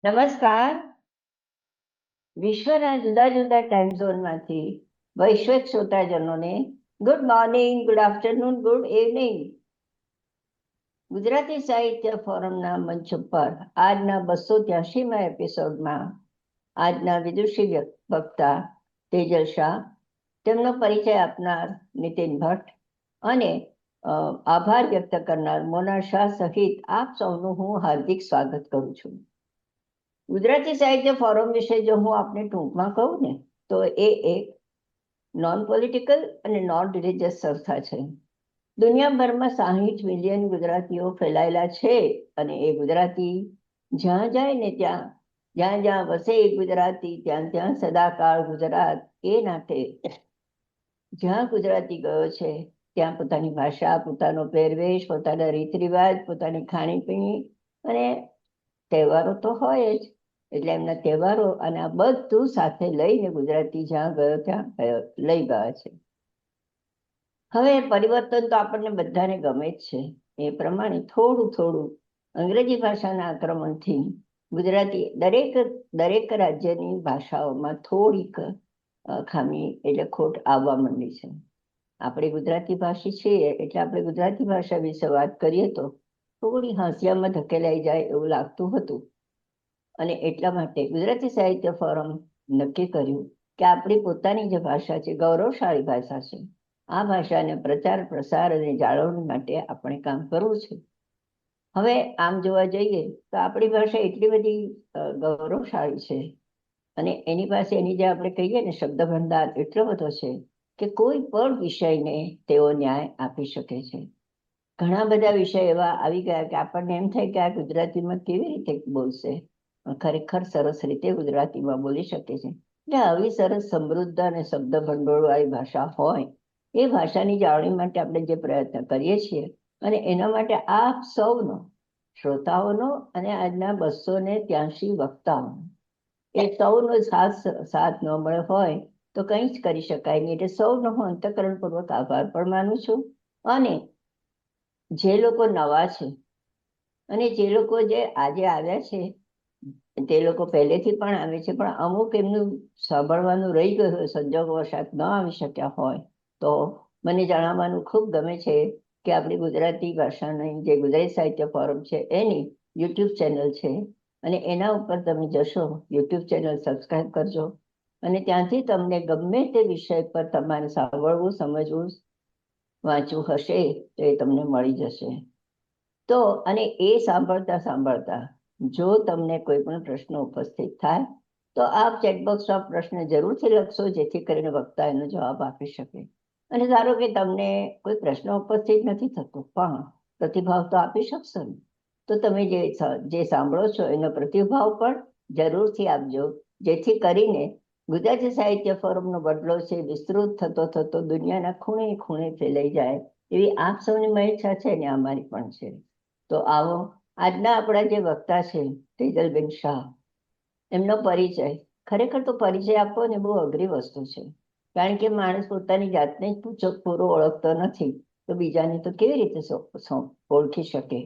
નમસ્કાર. વિશ્વના જુદા જુદા ટાઈમ ઝોનમાંથી વૈશ્વિક શ્રોતાજનોને good morning, good afternoon, good evening. Gujarati સાહિત્ય ફોરમના મંચ ઉપર આજના 283મા એપિસોડમાં આજના વિદુષી વક્તા તેજલ શાહ, તેમનો પરિચય આપનાર નીતિન ભટ્ટ અને આભાર વ્યક્ત કરનાર મોના શાહ સહિત આપ સૌનું હું હાર્દિક સ્વાગત કરું છું. ગુજરાતી સાહિત્ય ફોરમ વિશે જો હું આપને ટૂંકમાં કહું ને તો એ એક નોન પોલિટિકલ અને નોન રિલિજિયસ સંસ્થા છે. દુનિયાભરમાં 60 મિલિયન ગુજરાતીઓ ફેલાયેલા છે અને એ ગુજરાતી જ્યાં જાય ને ત્યાં જ્યાં વસે એ ગુજરાતી ત્યાં સદાકાળ ગુજરાત. એ નાતે જ્યાં ગુજરાતી ગયો છે ત્યાં પોતાની ભાષા, પોતાનો પહેરવેશ, પોતાના રીત રિવાજ, પોતાની ખાણીપીણી અને તહેવારો તો હોય જ. એટલે એમના તહેવારો અને આ બધું સાથે લઈને ગુજરાતી જ્યાં ગયો ત્યાં લઈ ગયા છે. હવે પરિવર્તન તો આપણને બધાને ગમે જ છે. એ પ્રમાણે થોડું અંગ્રેજી ભાષાના આક્રમણથી ગુજરાતી દરેક રાજ્યની ભાષાઓમાં થોડીક ખામી એટલે ખોટ આવવા માંડી છે. આપણે ગુજરાતી ભાષી છીએ એટલે આપણે ગુજરાતી ભાષા વિશે વાત કરીએ તો થોડી હાંસિયામાં ધકેલાઈ જાય એવું લાગતું હતું. અને એટલા માટે ગુજરાતી સાહિત્ય ફોરમ નક્કી કર્યું કે આપણી પોતાની જે ભાષા છે, ગૌરવશાળી ભાષા છે, આ ભાષાને પ્રચાર, પ્રસાર અને જાળવણી માટે આપણે કામ કરવું છે. હવે આમ જોવા જઈએ તો આપણી ભાષા એટલી બધી ગૌરવશાળી છે અને એની પાસે એની જે આપણે કહીએ ને શબ્દ ભંડાર એટલો બધો છે કે કોઈ પણ વિષયને તેઓ ન્યાય આપી શકે છે. ઘણા બધા વિષય એવા આવી ગયા કે આપણને એમ થાય કે આ ગુજરાતીમાં કેવી રીતે બોલશે, ખરેખર સરસ રીતે ગુજરાતીમાં બોલી શકે છે. એટલે આવી સરસ સમૃદ્ધ અને શબ્દ ભંડોળ વાળી ભાષા હોય એ ભાષાની જાળવણી માટે આપણે જે પ્રયત્ન કરીએ છીએ અને એના માટે આપ સૌનો, શ્રોતાઓનો અને આજના 283 વક્તાઓનો, એ સૌનો સાથ ન મળે હોય તો કંઈ જ કરી શકાય નહીં. એટલે સૌનો હું અંતઃકરણપૂર્વક આભાર પણ માનું છું. અને જે લોકો નવા છે અને જે લોકો જે આજે આવ્યા છે તે લોકો પહેલેથી પણ આવે છે, પણ અમુક એમનું સાંભળવાનું રહી ગયું હોય, સંજોગવશાત ન આવી શક્યા હોય, તો મને જણાવવાનું ખૂબ ગમે છે કે આપણી ગુજરાતી ભાષાની જે ગુજરાતી સાહિત્ય ફોરમ છે એની યુટ્યુબ ચેનલ છે અને એના ઉપર તમે જશો, યુટ્યુબ ચેનલ સબસ્ક્રાઈબ કરજો અને ત્યાંથી તમને ગમે તે વિષય પર તમારે સાંભળવું, સમજવું, વાંચવું હશે તો એ તમને મળી જશે. તો અને એ સાંભળતા જો તમને કોઈ પણ પ્રશ્ન ઉપસ્થિત થાય તો આપ ચેટબોક્સમાં પ્રશ્ન જરૂરથી લખશો, જેથી કરીને વક્તા એનો જવાબ આપી શકે. અને ધારો કે તમને કોઈ પ્રશ્ન ઉપસ્થિત નથી થતો પણ પ્રતિભાવ તો આપી શકશો ને, તો તમે જે સાંભળો છો એનો પ્રતિભાવ પણ જરૂરથી આપજો, જેથી કરીને ગુજરાતી સાહિત્ય ફોરમનો બદલો છે વિસ્તૃત થતો દુનિયાના ખૂણે ખૂણે ફેલાઈ જાય એવી આપ સૌની ઈચ્છા છે ને અમારી પણ છે. તો આવો આજના આપણા જે વક્તા છે તેજલબેન શાહ, એમનો પરિચય. ખરેખર તો પરિચય આપવો ને બહુ અઘરી વસ્તુ છે, કારણ કે માણસ પોતાની જાતને જ પૂરો ઓળખતો નથી તો બીજાને તો કેવી રીતે ઓળખી શકે.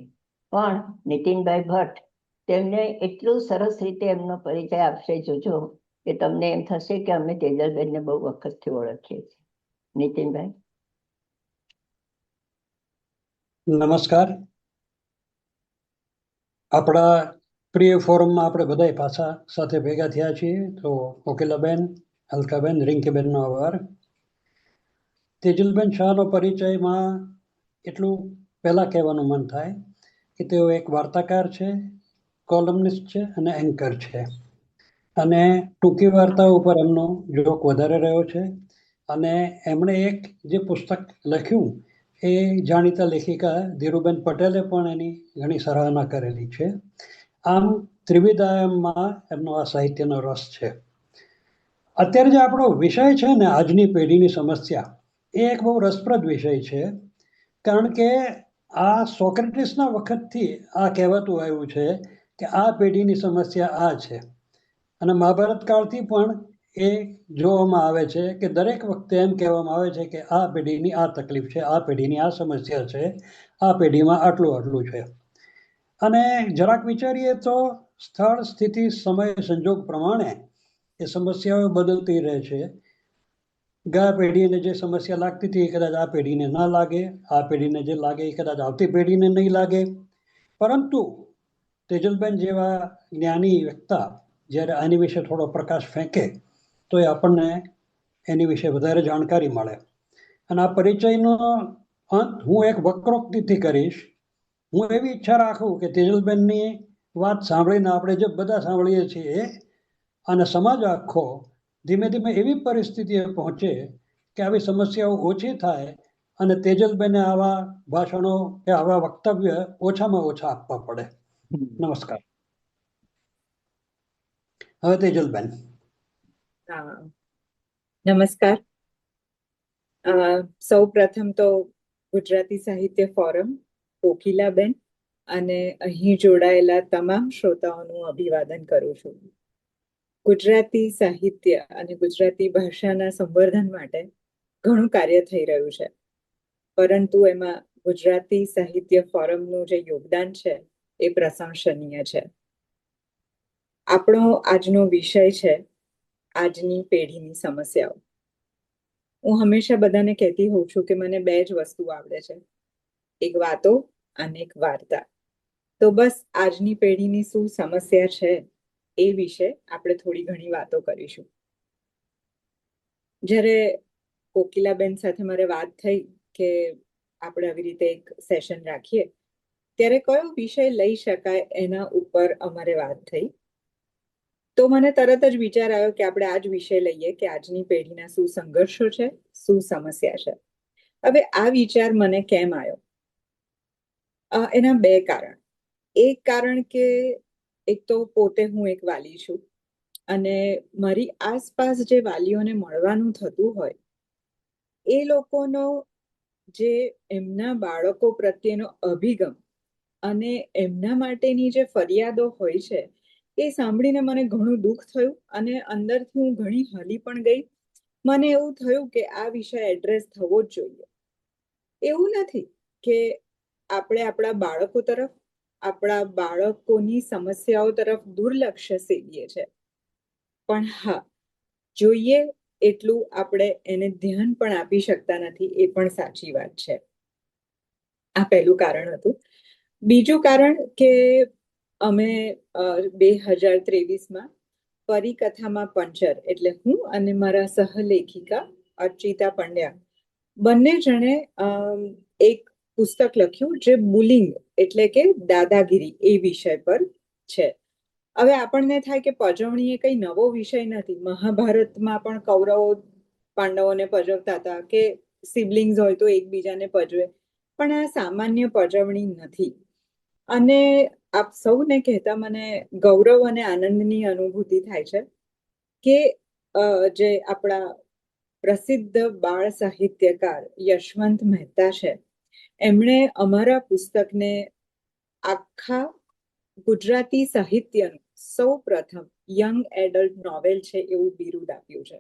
પણ નીતિનભાઈ ભટ્ટ તેમને એટલું સરસ રીતે એમનો પરિચય આપશે, જોજો કે તમને એમ થશે કે અમે તેજલબેનને બહુ વખતથી ઓળખીએ છીએ. નીતિનભાઈ. નમસ્કાર. આપણા પ્રિય ફોરમમાં આપણે બધા પાછા સાથે ભેગા થયા છીએ. તો કોકિલાબેન, અલકાબેન, રિંકીબેનનો આભાર. તેજલબેન શાહનો પરિચયમાં એટલું પહેલા કહેવાનું મન થાય કે તેઓ એક વાર્તાકાર છે, કોલમનિસ્ટ છે અને એન્કર છે. અને ટૂંકી વાર્તાઓ ઉપર એમનો જોક વધારે રહ્યો છે. અને એમણે એક જે પુસ્તક લખ્યું એ જાણીતા લેખિકા ધીરુબેન પટેલે પણ એની ઘણી સરાહના કરેલી છે. આમ ત્રિવિધાયમમાં એમનો આ સાહિત્યનો રસ છે. અત્યારે જે આપણો વિષય છે ને, આજની પેઢીની સમસ્યા, એ એક બહુ રસપ્રદ વિષય છે. કારણ કે આ સોક્રેટિસના વખતથી આ કહેવાતું આવ્યું છે કે આ પેઢીની સમસ્યા આ છે. અને મહાભારત કાળથી પણ એ જોવામાં આવે છે કે દરેક વખતે એમ કહેવામાં આવે છે કે આ પેઢીની આ તકલીફ છે, આ પેઢીની આ સમસ્યા છે, આ પેઢીમાં આટલું આટલું છે. અને જરાક વિચારીએ તો સ્થળ, સ્થિતિ, સમય, સંજોગ પ્રમાણે એ સમસ્યાઓ બદલતી રહે છે. ગયા પેઢીને જે સમસ્યા લાગતી હતી એ કદાચ આ પેઢીને ના લાગે, આ પેઢીને જે લાગે એ કદાચ આવતી પેઢીને નહીં લાગે. પરંતુ તેજલબેન જેવા જ્ઞાની વક્તા જ્યારે આની વિશે થોડો પ્રકાશ ફેંકે તો એ આપણને એની વિશે વધારે જાણકારી મળે. અને આ પરિચયનો અંત હું એક વક્રોક્તિથી કરીશ. હું એવી ઈચ્છા રાખું કે તેજલબેનની વાત સાંભળીને આપણે જે બધા સાંભળીએ છીએ અને સમાજ આખો ધીમે ધીમે એવી પરિસ્થિતિએ પહોંચે કે આવી સમસ્યાઓ ઓછી થાય અને તેજલબેને આવા ભાષણો કે આવા વક્તવ્ય ઓછામાં ઓછા આપવા પડે. નમસ્કાર. હવે તેજલબેન. નમસ્કાર. સૌ પ્રથમ તો ગુજરાતી સાહિત્ય ફોરમ, કોકિલાબેન અને અહીં જોડાયેલા તમામ શ્રોતાઓનું અભિવાદન કરું છું. ગુજરાતી સાહિત્ય અને ગુજરાતી ભાષાના સંવર્ધન માટે ઘણું કાર્ય થઈ રહ્યું છે, પરંતુ એમાં ગુજરાતી સાહિત્ય ફોરમનું જે યોગદાન છે એ પ્રશંસનીય છે. આપણો આજનો વિષય છે આજની પેઢીની સમસ્યાઓ. હું હંમેશા બધાને કહેતી હોઉં છું કે મને બે જ વસ્તુ આવડે છે, એક વાતો અને એક વાર્તા. તો બસ આજની પેઢીની શું સમસ્યા છે એ વિશે આપણે થોડી ઘણી વાતો કરીશું. જ્યારે કોકિલાબેન સાથે મારે વાત થઈ કે આપણે આવી રીતે એક સેશન રાખીએ, ત્યારે કયો વિષય લઈ શકાય એના ઉપર અમારે વાત થઈ. તો મને તરત જ વિચાર આવ્યો કે આપણે આ જ વિષય લઈએ કે આજની પેઢીના શું સંઘર્ષો છે, શું સમસ્યા છે. હવે આ વિચાર મને કેમ આવ્યો? એના બે કારણ. એક કારણ કે એક તો પોતે હું એક વાલી છું અને મારી આસપાસ જે વાલીઓને મળવાનું થતું હોય એ લોકોનો જે એમના બાળકો પ્રત્યેનો અભિગમ અને એમના માટેની જે ફરિયાદો હોય છે એ સાંભળીને મને ઘણું દુઃખ થયું અને અંદરથી હું ઘણી હલી પણ ગઈ. મને એવું થયું કે આ વિષય એડ્રેસ થવો જ જોઈએ. એવું નથી કે આપણે આપણા બાળકો તરફ, આપણા બાળકોની સમસ્યાઓ તરફ દુર્લક્ષ્ય સેવીએ છે, પણ હા, જોઈએ એટલું આપણે એને ધ્યાન પણ આપી શકતા નથી, એ પણ સાચી વાત છે. આ પહેલું કારણ હતું. બીજું કારણ કે અમે 2023માં પરિકથામાં પંચર, એટલે હું અને મારા સહલેખિકા અર્ચિતા પંડ્યા બંને જણે એક પુસ્તક લખ્યું જે બુલિંગ એટલે કે દાદાગીરી એ વિષય પર છે. હવે આપણને થાય કે પજવણી એ કઈ નવો વિષય નથી. મહાભારતમાં પણ કૌરવો પાંડવોને પજવતા હતા કે સિબલિંગ્સ હોય તો એકબીજાને પજવે, પણ આ સામાન્ય પજવણી નથી. અને આપ સૌને કહેતા મને ગૌરવ અને આનંદની અનુભૂતિ થાય છે કે જે આપણા પ્રસિદ્ધ બાળ સાહિત્યકાર યશવંત મહેતા છે, એમણે અમારા પુસ્તકને આખા ગુજરાતી સાહિત્યનું સૌ પ્રથમ યંગ એડલ્ટ નોવેલ છે એવું બિરુદ આપ્યું છે.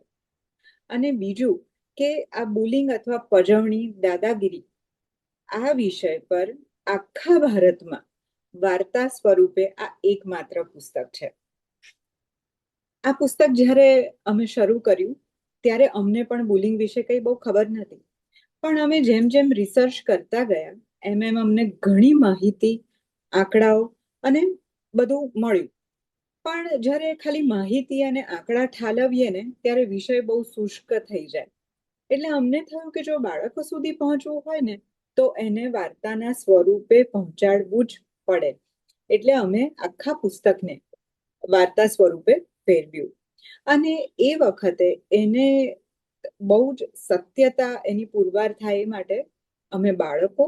અને બીજું કે આ બુલિંગ અથવા પજવણી, દાદાગીરી, આ વિષય પર આખા ભારતમાં વાર્તા સ્વરૂપે આ એકમાત્ર પુસ્તક છે. આ પુસ્તક જ્યારે અમે શરૂ કર્યું ત્યારે અમને પણ બુલિંગ વિશે કંઈ બહુ ખબર નથી, પણ અમે જેમ જેમ રિસર્ચ કરતા ગયા એમ એમ અમને ઘણી માહિતી, આંકડાઓ અને બધું મળ્યું. પણ જ્યારે ખાલી માહિતી અને આંકડા ઠાલવીએ ને ત્યારે વિષય બહુ શુષ્ક થઈ જાય. એટલે અમને થયું કે જો બાળકો સુધી પહોંચવું હોય ને તો એને વાર્તાના સ્વરૂપે પહોંચાડવું જ પડે. એટલે અમે આખા પુસ્તકને વાર્તા સ્વરૂપે ફેરવ્યું અને એ વખતે એને બહુ જ સત્યતા એની પુરવાર થાય એ માટે અમે બાળકો,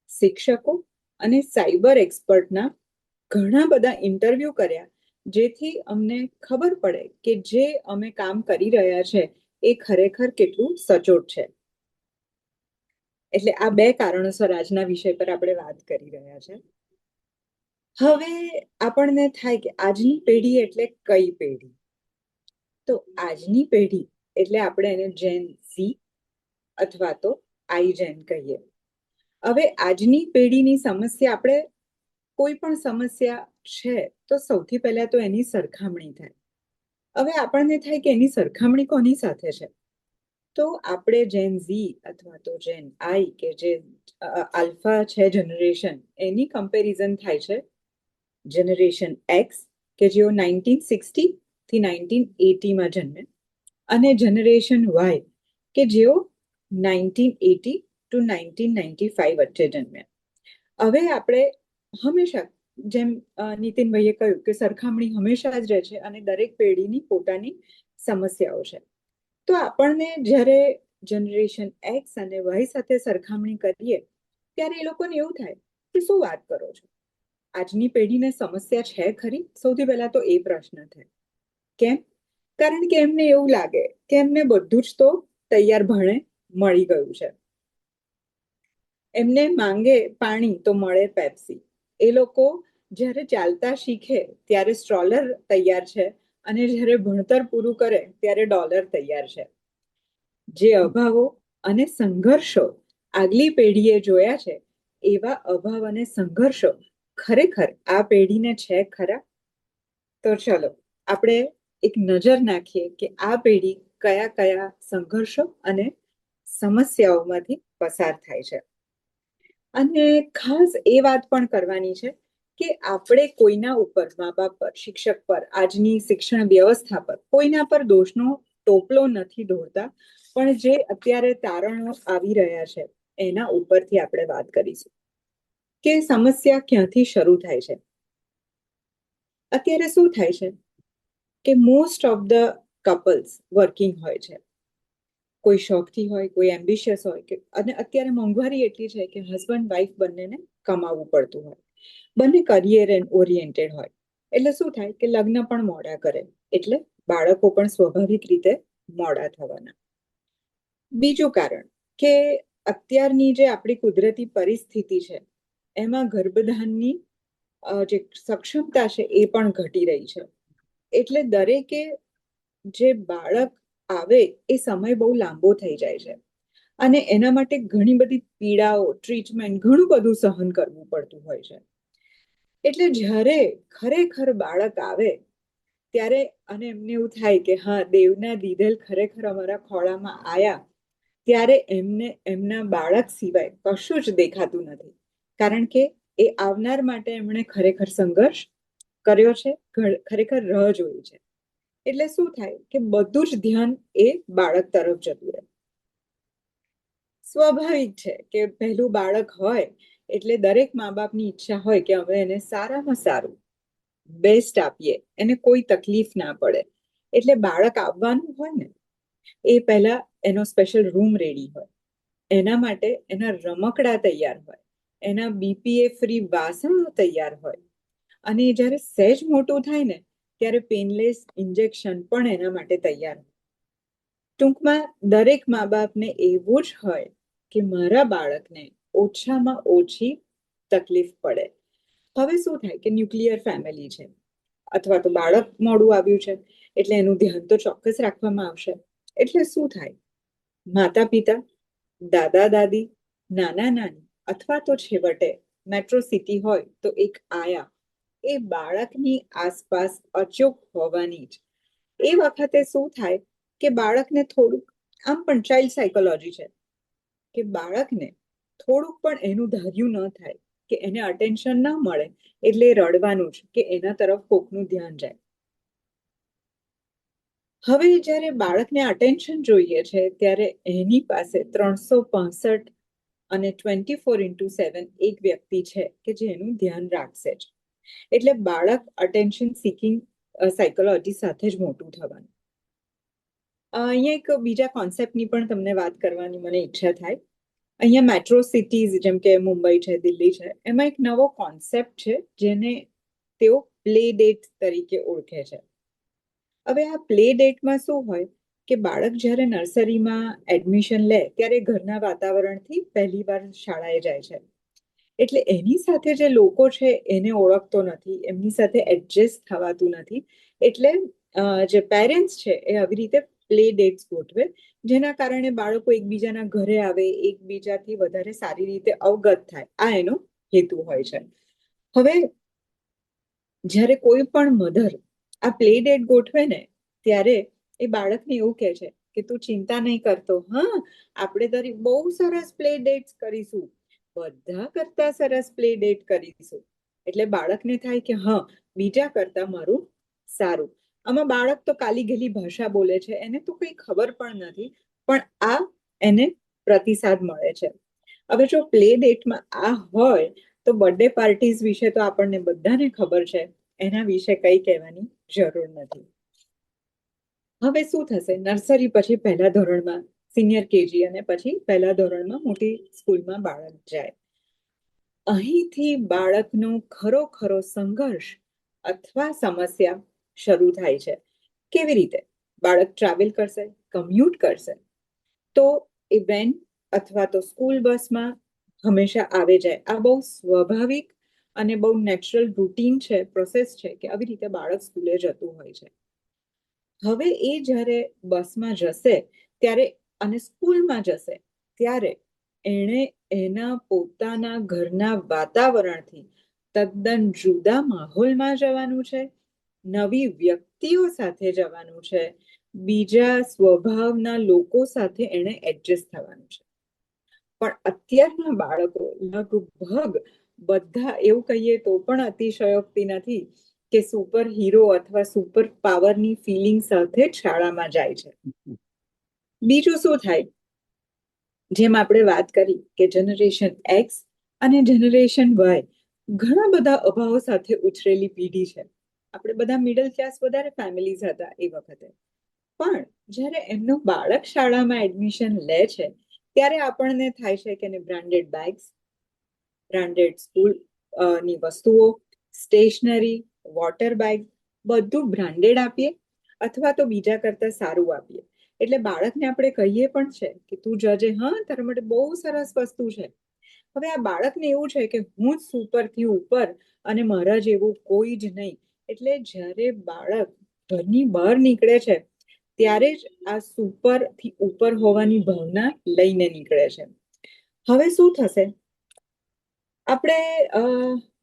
શિક્ષકો અને સાયબર એક્સપર્ટના ઘણા બધા ઇન્ટરવ્યૂ કર્યા, જેથી અમને ખબર પડે કે જે અમે કામ કરી રહ્યા છે એ ખરેખર કેટલું સચોટ છે. એટલે આ બે કારણોસર આજના વિષય પર આપણે વાત કરી રહ્યા છે. હવે આપણને થાય કે આજની પેઢી એટલે કઈ પેઢી? તો આજની પેઢી એટલે આપણે એને જેન ઝી અથવા તો આઈ જેન કહીએ. હવે આજની પેઢીની સમસ્યા, આપણે કોઈ પણ સમસ્યા છે તો સૌથી પહેલા તો એની સરખામણી થાય. હવે આપણને થાય કે એની સરખામણી કોની સાથે છે? તો આપણે જેન ઝી અથવા તો જેન આઈ કે જે આલ્ફા છે જનરેશન, એની કમ્પેરિઝન થાય છે જનરેશન એક્સ કે જેઓ 1960 થી 1980 જન્મે, અને જનરેશન વાય કે જેઓ 1980 ટુ 1995 વચ્ચે જન્મ્યા. હવે આપણે હંમેશા, જેમ નીતિનભાઈએ કહ્યું કે સરખામણી હંમેશા જ રહે છે અને દરેક પેઢીની પોતાની સમસ્યાઓ છે. તો આપણને જ્યારે જનરેશન એક્સ અને વાય સાથે સરખામણી કરીએ ત્યારે એ લોકોને એવું થાય કે શું વાત કરો છો, આજની પેઢીને સમસ્યા છે ખરી? સૌથી પહેલા તો એ પ્રશ્ન થાય. કેમ? કારણ કે એમને એવું લાગે કે એમને બધું જ તો તૈયાર ભાણે મળી ગયું છે. એમને માંગે પાણી તો મળે પેપ્સી. એ લોકો જ્યારે ચાલતા શીખે ત્યારે સ્ટ્રોલર તૈયાર છે, અને જ્યારે ભણતર પૂરું કરે ત્યારે ડોલર તૈયાર છે. જે અભાવો અને સંઘર્ષો આગલી પેઢીએ જોયા છે એવા અભાવ અને સંઘર્ષો ખરેખર આ પેઢીને છે ખરા? તો ચલો આપણે એક નજર નાખીએ કે આ પેઢી કયા કયા સંઘર્ષો અને સમસ્યાઓમાંથી પસાર થાય છે. અને ખાસ એ વાત પણ કરવાની છે કે આપણે કોઈના ઉપર, મા બાપ પર, શિક્ષક પર, આજની શિક્ષણ વ્યવસ્થા પર કોઈના પર દોષનો ટોપલો નથી ઢોળતા, પણ જે અત્યારે તારણો આવી રહ્યા છે એના ઉપરથી આપણે વાત કરીશું કે સમસ્યા ક્યાંથી શરૂ થાય છે. અત્યારે શું થાય છે કે most of the couples working હોય છે. કોઈ શોખથી હોય, કોઈ એમ્બિશિયસ હોય, કે અને અત્યારે મોંઘવારી એટલી છે કે હસબન્ડ વાઈફ બંનેને કમાવવું પડતું હોય, બંને કરિયર ઓરિએન્ટેડ હોય. એટલે શું થાય કે લગ્ન પણ મોડા કરે, એટલે બાળકો પણ સ્વાભાવિક રીતે મોડા થવાના. બીજું કારણ કે અત્યારની જે આપણી કુદરતી પરિસ્થિતિ છે એમાં ગર્ભધાનની જે સક્ષમતા છે એ પણ ઘટી રહી છે. એટલે દરેકે જે બાળક આવે એ સમય બહુ લાંબો થઈ જાય છે, અને એના માટે ઘણી બધી પીડાઓ, ટ્રીટમેન્ટ, ઘણું બધું સહન કરવું પડતું હોય છે. એટલે જ્યારે ખરેખર બાળક આવે ત્યારે, અને એમને એવું થાય કે હા, દેવના દીધેલ ખરેખર અમારા ખોળામાં આયા, ત્યારે એમને એમના બાળક સિવાય કશું જ દેખાતું નથી. કારણ કે એ આવનાર માટે એમણે ખરેખર સંઘર્ષ કર્યો છે, ખરેખર રાહ જોઈ છે. એટલે શું થાય કે બધું જ ધ્યાન એ બાળક તરફ જતું રહે. સ્વાભાવિક છે કે પહેલું બાળક હોય એટલે દરેક મા બાપની ઈચ્છા હોય કે અમે એને સારામાં સારું બેસ્ટ આપીએ, એને કોઈ તકલીફ ના પડે. એટલે બાળક આવવાનું હોય ને એ પહેલા એનો સ્પેશિયલ રૂમ રેડી હોય, એના માટે એના રમકડા તૈયાર હોય, એના બીપીએ ફ્રી વાસણો તૈયાર હોય, અને જ્યારે સહેજ મોટું થાય ને ત્યારે પેનલેસ ઇન્જેક્શન પણ એના માટે તૈયાર હોય. ટૂંકમાં દરેક મા બાપને એવું જ હોય કે મારા બાળકને ઓછામાં ઓછી તકલીફ પડે. હવે શું થાય કે ન્યુક્લિયર ફેમિલી છે, અથવા તો બાળક મોડું આવ્યું છે એટલે એનું ધ્યાન તો ચોક્કસ રાખવામાં આવશે. એટલે શું થાય, માતા પિતા, દાદા દાદી, નાના નાની, અથવા તો છેવટે મેટ્રો સિટી હોય તો એક આયા એ બાળકની આસપાસ અચૂક હોવાની જ. એ વખતે શું થાય કે બાળકને થોડુંક, આમ પણ ચાઇલ્ડ સાયકોલોજી છે કે બાળકને થોડુંક પણ એનું ધાર્યું ન થાય કે એને અટેન્શન ન મળે એટલે રડવાનું જ, કે એના તરફ કોકનું ધ્યાન જાય. હવે જ્યારે બાળકને અટેન્શન જોઈએ છે ત્યારે એની પાસે 365 અને 24x7 એક વ્યક્તિ છે કે જે એનું ધ્યાન રાખશે જ. એટલે બાળક અટેન્શન સિકિંગ સાયકોલોજી સાથે જ મોટું થવાનું. અહીંયા એક બીજા કોન્સેપ્ટની પણ તમને વાત કરવાની મને ઈચ્છા થાય. અહીંયા મેટ્રો સિટીઝ જેમ કે મુંબઈ છે, દિલ્હી છે, એમાં એક નવો કોન્સેપ્ટ છે જેને તેઓ પ્લે ડેટ તરીકે ઓળખે છે. હવે આ પ્લે ડેટમાં શું હોય કે બાળક જ્યારે નર્સરીમાં એડમિશન લે ત્યારે ઘરના વાતાવરણથી પહેલી વાર શાળાએ જાય છે. એટલે એની સાથે જે લોકો છે એને ઓળખતો નથી, એમની સાથે એડજસ્ટ થવાતું નથી. એટલે જે પેરેન્ટ્સ છે એ આવી રીતે પ્લે ડેટ્સ ગોઠવે, જેના કારણે બાળકો એકબીજાના ઘરે આવે, એકબીજાથી વધારે સારી રીતે અવગત થાય. આ એનો હેતુ હોય છે. હવે જ્યારે કોઈ પણ મધર આ પ્લે ડેટ ગોઠવે ને ત્યારે એ બાળકને એવું કહે છે કે તું ચિંતા નહીં કરતો, હા આપણે તારી બહુ સરસ પ્લે ડેટ્સ કરીશું, બધા કરતા સરસ પ્લે ડેટ કરીશું. એટલે બાળકને થાય કે હા, બીજા કરતા મારું સારું. આમાં બાળક તો કાલી ગેલી ભાષા બોલે છે, એને તો કંઈ ખબર પણ નથી, પણ આ એને પ્રતિસાદ મળે છે. હવે જો પ્લે ડેટમાં આ હોય તો બર્થડે પાર્ટીઝ વિશે તો આપણને બધાને ખબર છે, એના વિશે કંઈ કહેવાની જરૂર નથી. હવે શું થશે, નર્સરી પછી પહેલા ધોરણમાં, સિનિયર કેજી અને પછી પહેલા ધોરણમાં મોટી સ્કૂલમાં બાળક જાય. અહીંથી બાળકનો ખરો સંઘર્ષ અથવા સમસ્યા શરૂ થાય છે. કેવી રીતે? બાળક ટ્રાવેલ કરશે, કમ્યુટ કરશે, તો એ વેન અથવા તો સ્કૂલ બસમાં હંમેશા આવે જાય. આ બહુ સ્વાભાવિક અને બહુ નેચરલ રૂટીન છે, પ્રોસેસ છે કે આવી રીતે બાળક સ્કૂલે જતું હોય છે. હવે એ જ્યારે બસમાં જશે ત્યારે અને સ્કૂલમાં જશે ત્યારે એણે એના પોતાના ઘરના વાતાવરણથી તદ્દન જુદા માહોલમાં જવાનું છે, નવી વ્યક્તિઓ સાથે જવાનું છે, બીજા સ્વભાવના લોકો સાથે એણે એડજસ્ટ થવાનું છે. પણ અત્યારના બાળકો લગભગ બધા, એવું કહીએ તો પણ અતિશયોક્તિ નથી, કે સુપર હીરો અથવા સુપર પાવરની ફિલિંગ સાથે જ શાળામાં જાય છે. બીજું શું થાય, જેમ આપણે વાત કરી કે જનરેશન એક્સ અને જનરેશન વાય ઘણા બધા અભાવો સાથે ઉછરેલી પેઢી છે. આપણે બધા મિડલ ક્લાસ વધારે ફેમિલીઝ હતા એ વખતે. પણ જ્યારે એમનું બાળક શાળામાં એડમિશન લે છે ત્યારે આપણને થાય છે કે બ્રાન્ડેડ બેગ્સ, બ્રાન્ડેડ સ્કૂલ ની વસ્તુઓ, સ્ટેશનરી, વોટર બેગ બધું બ્રાન્ડેડ આપીએ અથવા તો બીજા કરતા સારું આપીએ. એટલે બાળકને આપણે કહીએ પણ છે કે તું જજે, હા તારા માટે બહુ સરસ વસ્તુ છે. હવે આ બાળકને એવું છે કે હું જ સુપરથી ઉપર અને મારા જેવું કોઈ જ નહીં. એટલે જ્યારે બાળક ઘરની બહાર નીકળે છે ત્યારે જ આ સુપરથી ઉપર હોવાની ભાવના લઈને નીકળે છે. હવે શું થશે, આપણે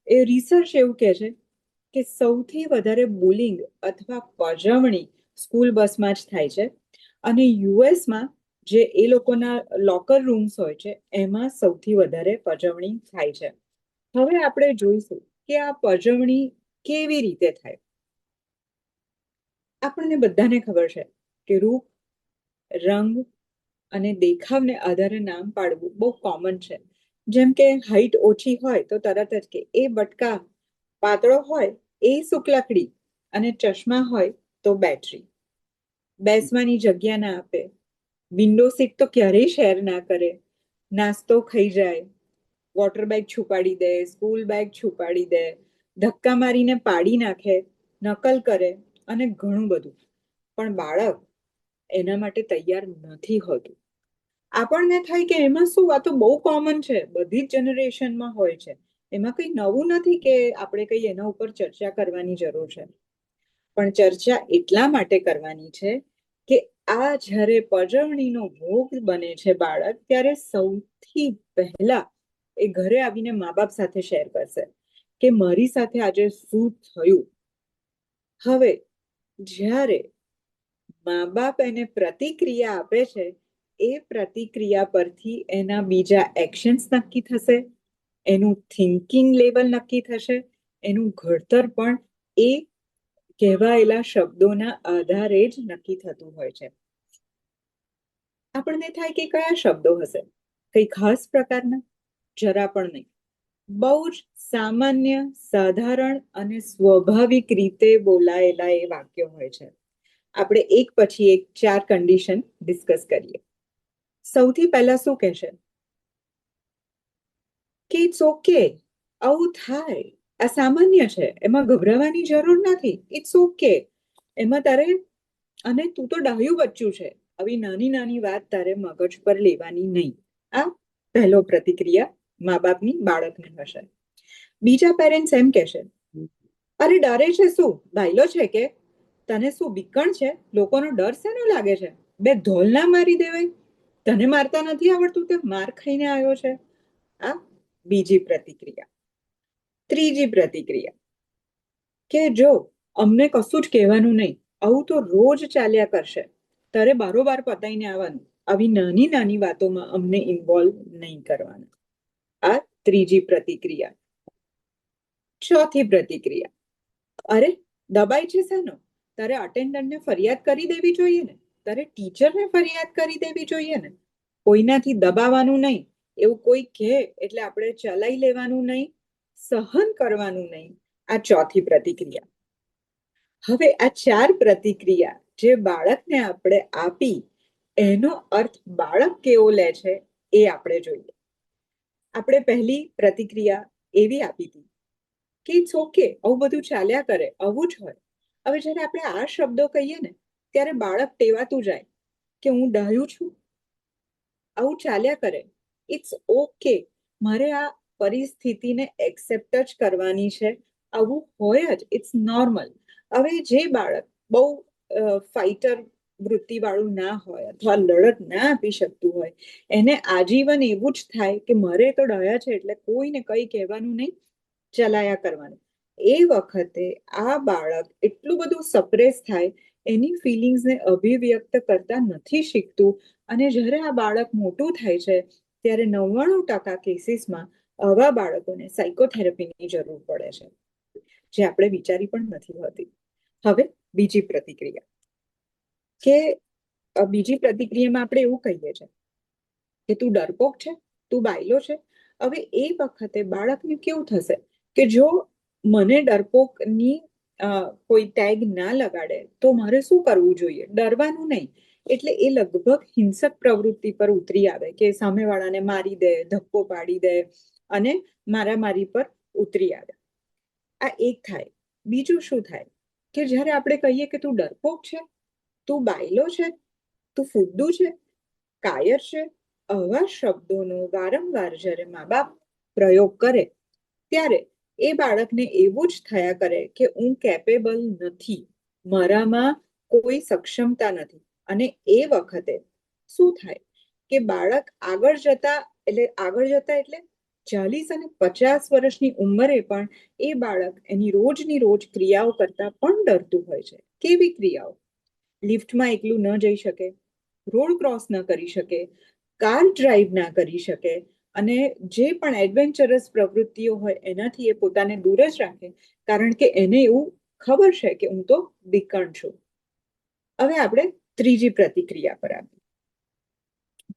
એ રિસર્ચ એવું કહે છે કે સૌથી વધારે બુલિંગ અથવા પજવણી સ્કૂલ બસમાં જ થાય છે. અને યુએસમાં જે એ લોકોના લોકર રૂમ્સ હોય છે એમાં સૌથી વધારે પજવણી થાય છે. હવે આપણે જોઈશું કે આ પજવણી કેવી રીતે થાય. આપણને બધાને ખબર છે કે રૂપ, રંગ અને દેખાવને આધારે નામ પાડવું બહુ કોમન છે. જેમ કે હાઈટ ઓછી હોય તો તરત જ કે એ બટકા, પાતળો હોય એ શુક્લકડી અને ચશ્મા હોય તો બેટરી. બેસવાની જગ્યા ના આપે, વિન્ડો સીટ તો ક્યારેય શેર ના કરે, નાસ્તો ખાઈ જાય, વોટર બેગ છુપાડી દે, સ્કૂલ બેગ છુપાડી દે, ધક્કા મારીને પાડી નાખે, નકલ કરે અને ઘણું બધું. પણ બાળક એના માટે તૈયાર નથી હોતું. આપણને થાય કે એમાં શું, આ તો બહુ કોમન છે, બધી જ જનરેશનમાં હોય છે, એમાં કંઈ નવું નથી કે આપણે કંઈ એના ઉપર ચર્ચા કરવાની જરૂર છે. પણ ચર્ચા એટલા માટે કરવાની છે કે આ જ્યારે પજવણીનો ભોગ બને છે બાળક, ત્યારે સૌથી પહેલા એ ઘરે આવીને મા બાપ સાથે શેર કરશે કે મારી સાથે આજે શું થયું. હવે જ્યારે મા બાપ એને પ્રતિક્રિયા આપે છે, એ પ્રતિક્રિયા પરથી એના બીજા એક્શન્સ નક્કી થશે, એનું થિંકિંગ લેવલ નક્કી થશે, એનું ઘડતર પણ એ કહેવાયેલા શબ્દોના આધારે જ નક્કી થતું હોય છે. આપણને થાય કે કયા શબ્દો હશે, કઈ ખાસ પ્રકારના? જરા પણ નહીં. બહુ જ સામાન્ય, સાધારણ અને સ્વાભાવિક રીતે બોલાયેલા એ વાક્યો હોય છે. આપણે એક પછી એક 4 કન્ડિશન ડિસ્કસ કરીએ. સૌથી પહેલા શું કહેશે કે ઇટ્સ ઓકે, આવું થાય, આ સામાન્ય છે, એમાં ગભરાવાની જરૂર નથી, ઇટ્સ ઓકે, એમાં તારે, અને તું તો ડાહ્યું બચ્ચું છે, આવી નાની નાની વાત તારે મગજ પર લેવાની નહીં. આ પહેલો પ્રતિક્રિયા મા બાપની બાળકને હશે. બીજા પેરેન્ટ્સ એમ કહેશે, અરે ડરે છે શું, બાયલો છે કે, તને શું બીકણ છે, લોકોનો ડર શેનો લાગે છે, બે ધોલ ના મારી દેવાય, તને મારતા નથી આવડતું, તે માર ખાઈને આવ્યો છે. આ બીજી પ્રતિક્રિયા. ત્રીજી પ્રતિક્રિયા કે જો અમને કશું જ કહેવાનું નહીં, આવું તો રોજ ચાલ્યા કરશે, તારે બારોબાર પતાઈને આવવાનું, આવી નાની નાની વાતોમાં અમને ઇન્વોલ્વ નહીં કરવાના. આ ત્રીજી પ્રતિક્રિયા. ચોથી પ્રતિક્રિયા, અરે દબાઈ છે શેનો, તારે અટેન્ડન્ટને ફરિયાદ કરી દેવી જોઈએ ને, તારે ટીચરને ફરિયાદ કરી દેવી જોઈએ ને, કોઈનાથી દબાવવાનું નહીં, એવું કોઈ કહે એટલે આપણે ચલાઈ લેવાનું નહીં, સહન કરવાનું નહીં. આ ચોથી પ્રતિક્રિયા. હવે આ 4 પ્રતિક્રિયા જે બાળકને આપણે આપી, એનો અર્થ બાળક કેવો લે છે એ આપણે જોઈએ. આપણે પહેલી પ્રતિક્રિયા એવી આપી હતી કે ઇટ્સ ઓકે, આવું બધું ચાલ્યા કરે, આવું જ હોય. હવે જ્યારે આપણે આ શબ્દો કહીએ ને, ત્યારે બાળક ટેવાતું જાય કે હું ડાહ્યું છું, આવું ચાલ્યા કરે, ઇટ્સ ઓકે, મારે આ પરિસ્થિતિને એક્સેપ્ટ જ કરવાની છે, આવું હોય જ, ઇટ્સ નોર્મલ. હવે જે બાળક બહુ ફાઇટર વૃત્તિવાળું ના હોય અથવા લડત ના આપી શકતું હોય, એને આજીવન એવું જ થાય કે મારે તો ડયા છે એટલે કોઈને કંઈ કહેવાનું નહીં, ચલાયા કરવાનું. એ વખતે આ બાળક એટલું બધું સપ્રેસ થાય, એની ફિલિંગ્સને અભિવ્યક્ત કરતા નથી શીખતું, અને જ્યારે આ બાળક મોટું થાય છે ત્યારે 99% કેસીસમાં આવા બાળકોને સાયકોથેરાપીની જરૂર પડે છે, જે આપણે વિચારી પણ નથી હોતી. હવે બીજી પ્રતિક્રિયા, કે બીજી પ્રતિક્રિયામાં આપણે એવું કહીએ છીએ કે તું ડરપોક છે, તું બાયલો છે. હવે એ વખતે બાળકને કેવું થશે કે જો મને ડરપોકની કોઈ ટેગ ના લગાડે તો મારે શું કરવું જોઈએ, ડરવાનું નહીં. એટલે એ લગભગ હિંસક પ્રવૃત્તિ પર ઉતરી આવે કે સામેવાળાને મારી દે, ધક્કો પાડી દે અને મારામારી પર ઉતરી આવે. આ એક થાય. બીજું શું થાય કે જ્યારે આપણે કહીએ કે તું ડરપોક છે, તું બાયલો છે, તું ફુદ્દુ છે, કાયર છે, આવા શબ્દોનો વારંવાર જ્યારે મા બાપ પ્રયોગ કરે ત્યારે એ બાળકને એવું જ થયા કરે કે હું કેપેબલ નથી, મારામાં કોઈ સક્ષમતા નથી. અને એ વખતે શું થાય કે બાળક આગળ જતા એટલે 40 અને 50 વર્ષની ઉંમરે પણ એ બાળક એની રોજની રોજ ક્રિયાઓ કરતા પણ ડરતું હોય છે. કેવી ક્રિયાઓ? લિફ્ટમાં એકલું ન જઈ શકે, રોડ ક્રોસ ન કરી શકે, કાર ડ્રાઈવ ના કરી શકે, અને જે પણ એડવેન્ચરસ પ્રવૃત્તિઓ હોય એનાથી એ પોતાને દૂર જ રાખે, કારણ કે એને એવું ખબર છે કે હું તો બીકણ છું. હવે આપણે ત્રીજી પ્રતિક્રિયા પર આવીએ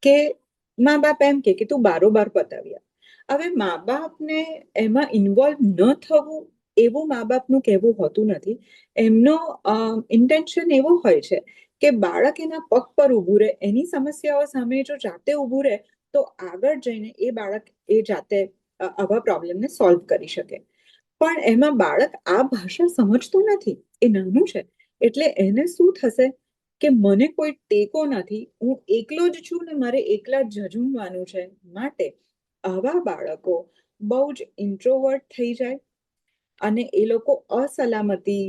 કે મા બાપ એમ કે તું બારોબાર પતાવ્યા. હવે મા બાપને એમાં ઇન્વોલ્વ ન થવું એવું મા બાપનું કહેવું હોતું નથી. એમનો ઇન્ટેન્શન એવો હોય છે કે બાળક એના પગ પર ઊભું રહે, એની સમસ્યાઓ સામે જો જાતે ઊભું રહે તો આગળ જઈને એ બાળક એ જાતે આવા પ્રોબ્લેમને સોલ્વ કરી શકે. પણ એમાં બાળક આ ભાષા સમજતું નથી, એ નાનું છે, એટલે એને શું થશે કે મને કોઈ ટેકો નથી, હું એકલો જ છું ને મારે એકલા જ ઝઝૂમવાનું છે. માટે આવા બાળકો બહુ જ ઇન્ટ્રોવર્ટ થઈ જાય અને એ લોકો અસલામતી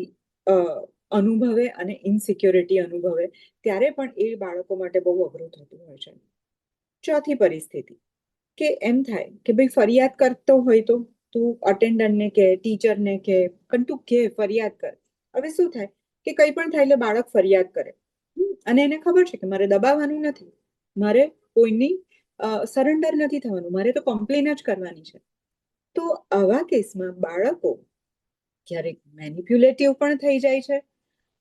અનુભવે અને ઇનસિક્યોરિટી અનુભવે, ત્યારે પણ એ બાળકો માટે બહુ અઘરું થતું હોય છે. ચોથી પરિસ્થિતિ કે એમ થાય કે ભાઈ ફરિયાદ કરતો હોય તો તું અટેન્ડન્ટને કે ટીચરને કે પણ તું કે ફરિયાદ કર. હવે શું થાય કે કંઈ પણ થાય એટલે બાળક ફરિયાદ કરે. અને એને ખબર છે કે મારે દબાવવાનું નથી, મારે કોઈની સરેન્ડર નથી થવાનું, મારે તો કમ્પ્લેન જ કરવાની છે. તો આવા કેસમાં બાળકો ક્યારેક મેનિપ્યુલેટિવ પણ થઈ જાય છે.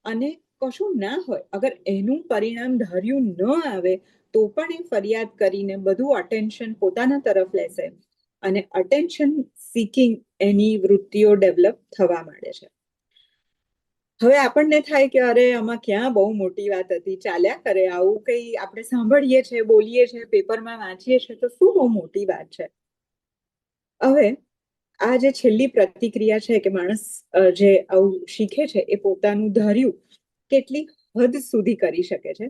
અને કશું ના હોય, અગર એનું પરિણામ ધાર્યું ન આવે તો પણ એ ફરિયાદ કરીને બધું અટેન્શન પોતાના તરફ લેશે અને અટેન્શન સિકિંગ એની વૃત્તિઓ ડેવલપ થવા માંડે છે. હવે આપણને થાય કે અરે આમાં ક્યાં બહુ મોટી વાત હતી, ચાલ્યા કરે, આવું કંઈ આપણે સાંભળીએ છીએ, બોલીએ છીએ, પેપરમાં વાંચીએ છીએ, તો શું બહુ મોટી વાત છે. હવે આ જે છેલ્લી પ્રતિક્રિયા છે કે માણસ જે આવું શીખે છે એ પોતાનું ધાર્યું કેટલી હદ સુધી કરી શકે છે.